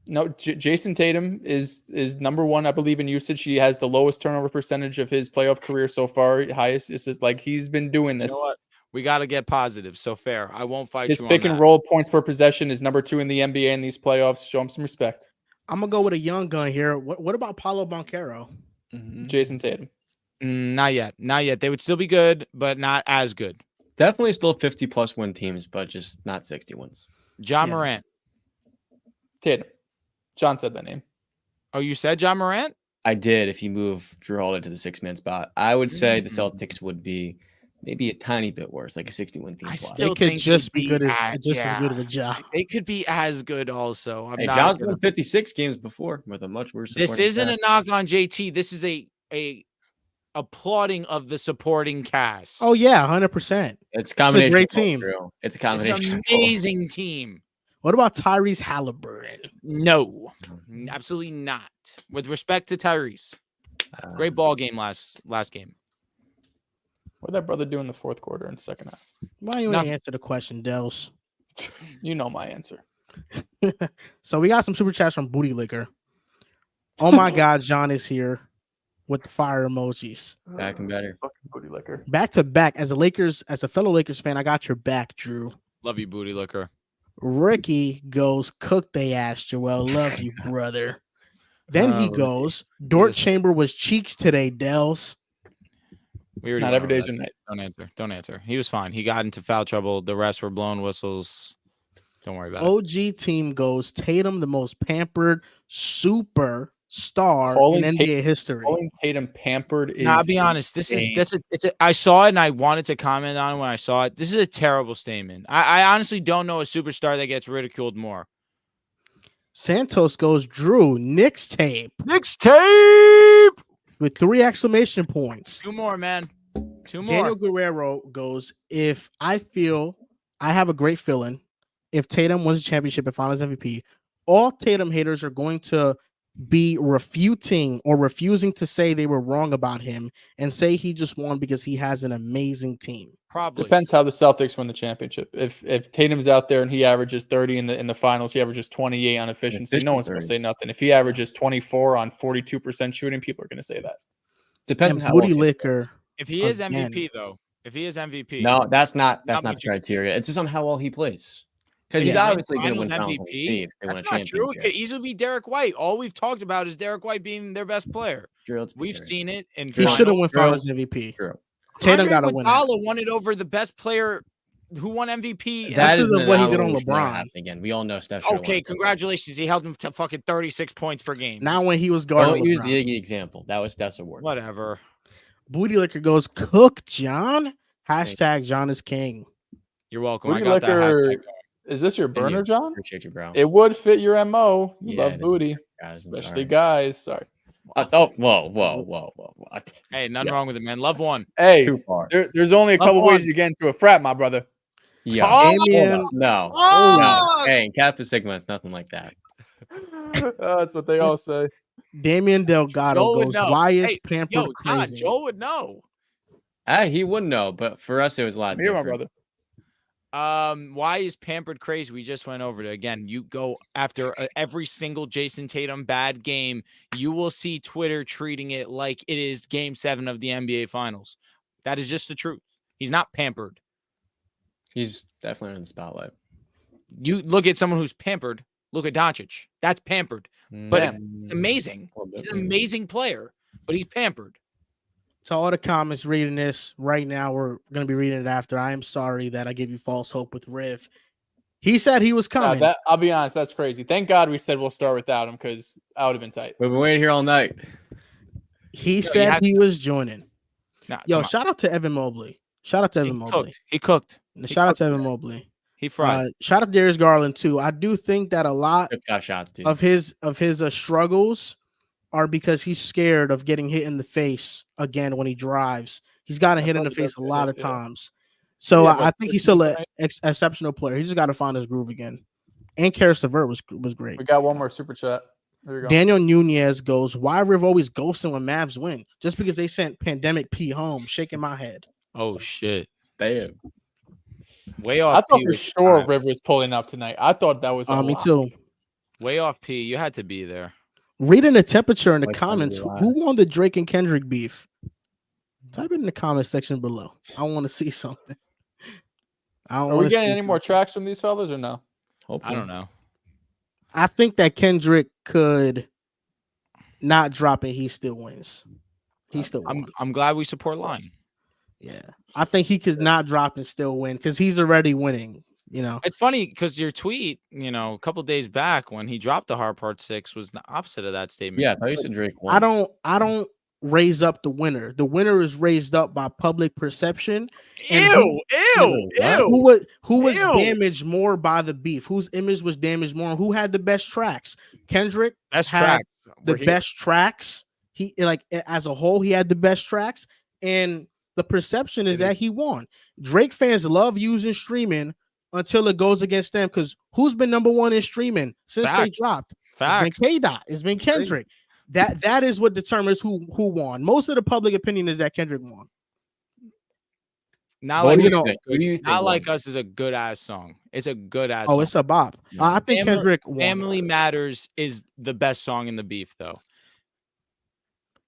No, Jayson Tatum is number 1, I believe, in usage. He has the lowest turnover percentage of his playoff career so far. Highest. It's just like he's been doing this. You know what? We got to get positive. So fair. I won't fight his you on pick and roll points per possession is number 2 in the NBA in these playoffs. Show him some respect. I'm gonna go with a young gun here. What about Paolo Banchero? Jayson Tatum. Not yet. They would still be good, but not as good. Definitely still 50+ win teams, but just not 60 wins. John Morant. Tatum. John said that name. Oh, you said John Morant? I did. If you move Drew Holiday to the 6-man spot, I would say the Celtics would be maybe a tiny bit worse, like a 60-win team. They could just be good as good with Ja. They could be as good also. John's won 56 games before with a much worse. This isn't a knock on JT. This is a applauding of the supporting cast. Oh yeah, 100%. It's a combination. It's a great team. It's a combination. It's an amazing team. What about Tyrese Halliburton? No, absolutely not. With respect to Tyrese, great ball game last game. What did that brother do in the fourth quarter and second half? Why you ain't answer the question, Dehls? You know my answer. So we got some super chats from Booty Liquor. Oh my God, John is here with the fire emojis. Back and better. Fucking Booty Liquor. Back to back. As a fellow Lakers fan, I got your back, Drew. Love you, Booty Liquor. Ricky goes, cook they ass, Joel. Love you, brother. Then he goes, Dort Chamber was cheeks today, Dehls. Not every day's your night. Don't answer. He was fine. He got into foul trouble. The rest were blown whistles. Don't worry about it. OG team goes, Tatum, the most pampered superstar in NBA history. Calling Tatum pampered is. I'll be honest. I saw it and I wanted to comment on it when I saw it. This is a terrible statement. I honestly don't know a superstar that gets ridiculed more. Santos goes, Drew, Knicks tape. With 3 exclamation points. 2 more, man. 2 more. Daniel Guerrero goes, if I feel I have a great feeling if Tatum wins a championship and finals MVP, all Tatum haters are going to be refuting or refusing to say they were wrong about him and say he just won because he has an amazing team. Probably depends how the Celtics win the championship. If Tatum's out there and he averages 30 in the finals, he averages 28 on efficiency. No one's going to say nothing. If he averages 24 on 42% shooting, people are going to say that. Depends on how Booty Liquor. If he is MVP, though, if he is MVP, no, that's not the criteria. It's just on how well he plays. Because he's obviously going to win MVP. That's not true. It could easily be Derek White. All we've talked about is Derek White being their best player. We've seen it. And he should have won Finals MVP. True. Tatum got to win. Iguodala won it over the best player who won MVP. That is what he did on LeBron. Again, we all know Steph. Okay, congratulations. He held him to fucking 36 points per game. Now when he was guarding, don't use the Iggy example. That was Steph's award. Whatever. Booty Liquor goes, cook, John. Hashtag John is king. You're welcome. Booty I got that Liquor. hashtag. Is this your burner, John? Appreciate you, bro. It would fit your MO. You Yeah, love booty, guys, I'm especially sorry. guys. Sorry. Whoa. Hey, nothing wrong with it, man. Love one. Hey, Too far. there's only a Love couple one. ways you get into a frat, my brother. Yeah. Oh, Damian, No. Oh! Hey, Kappa Sigma, it's nothing like that. That's what they all say. Damian Delgado Joe would goes, know. why is Hey, Pampered Yo, John, crazy? Joe would know. He wouldn't know, but for us, it was a lot Me or my different. brother? Why is Pampered crazy? We just went over it again. You go after every single Jayson Tatum bad game, you will see Twitter treating it like it is Game 7 of the NBA Finals. That is just the truth. He's not pampered. He's definitely in the spotlight. You look at someone who's pampered. Look at Doncic. That's pampered. But Damn. it's amazing. He's an amazing player, but he's pampered. To all the comments reading this right now, we're going to be reading it after. I am sorry that I gave you false hope with Riv. He said he was coming. I'll be honest, that's crazy. Thank God we said we'll start without him because I would have been tight. We've been waiting here all night. He said he was joining. Nah, Yo, come on. shout out to Evan Mobley. Shout out to Evan Mobley. He cooked. Shout out to Evan Mobley. He fried. Shout out to Darius Garland too. I do think that a lot Good got shots, dude. of his struggles are because he's scared of getting hit in the face again when he drives. He's gotten hit in the face a lot of times. So Yeah, I think he's still an exceptional player. He just got to find his groove again. And Karis LeVert was great. We got one more super chat. There we go. Daniel Nunez goes, why Riv always ghosting when Mavs win? Just because they sent Pandemic P home, shaking my head. Oh, shit. Damn. Way off. I thought P for with sure time. Riv was pulling up tonight. I thought that was a Me lot. too. Way off P. You had to be there. Reading the temperature in the Like comments. Sunday Who won the Drake and Kendrick beef? Type it in the comment section below. I want to see something. Are we getting any more tracks from these fellas or no? I don't know. I think that Kendrick could not drop it. He still wins. He still won. I'm glad we support Line. Yeah. I think he could not drop and still win because he's already winning. You know, It's funny because your tweet, a couple days back when he dropped the Hard Part 6 was the opposite of that statement. Yeah, I thought you said Drake won. I don't raise up the winner. The winner is raised up by public perception. Ew. Who was Ew. damaged more by the beef? Whose image was damaged more? Who had the best tracks? Kendrick Best had tracks. the best tracks. He as a whole, he had the best tracks, and the perception is that he won. Drake fans love using streaming until it goes against them because who's been number one in streaming since they dropped? Facts. It's been K-Dot. It's been Kendrick. That is what determines who won. Most of the public opinion is that Kendrick won. Not What like do you know, think? Who do you think Not won? Like Us is a good ass song. It's a good ass. Oh, song. it's a bop. I think Kendrick won. Family Matters is the best song in the beef, though.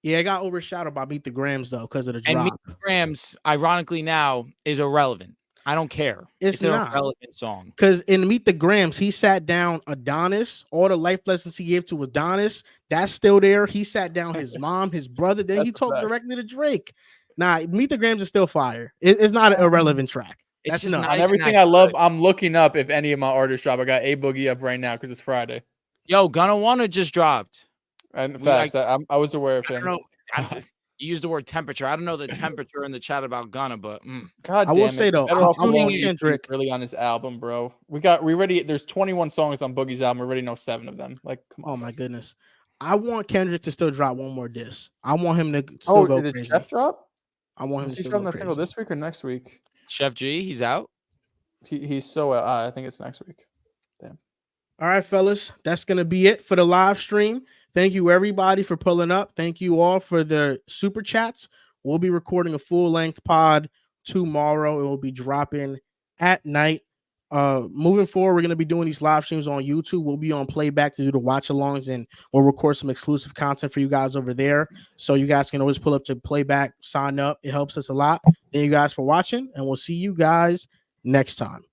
Yeah, it got overshadowed by Meet the Grams though because of the And drop. Meet the Grams, ironically, now is irrelevant. I don't care. It's an not. irrelevant song. Because in Meet the Grams, he sat down Adonis. All the life lessons he gave to Adonis, that's still there. He sat down his mom, his brother. Then he That's a talked fact. directly to Drake. Nah, Meet the Grams is still fire. It's not an irrelevant track. It's That's just nuts. not On even everything that I love, good. I'm looking up if any of my artists drop. I got A Boogie up right now because it's Friday. Yo, Gunna Wanna just dropped. And We facts, I was aware of I don't him. know. You used the word temperature. I don't know the temperature in the chat about Gunna, but God I damn will it. say, though, Better I'm off tuning knowing in he's Kendrick. really on his album, bro. We already there's 21 songs on Boogie's album. We already know 7 of them. Like, come on. Oh my goodness. I want Kendrick to still drop one more diss. I want him to still go did crazy. Chef drop? I want him Is to he still dropping go that single crazy. this week or next week? Chef G, he's out. He's so I think it's next week. All right, fellas, that's going to be it for the live stream. Thank you, everybody, for pulling up. Thank you all for the super chats. We'll be recording a full-length pod tomorrow. It will be dropping at night. Moving forward, we're going to be doing these live streams on YouTube. We'll be on playback to do the watch-alongs, and we'll record some exclusive content for you guys over there. So you guys can always pull up to playback, sign up. It helps us a lot. Thank you guys for watching, and we'll see you guys next time.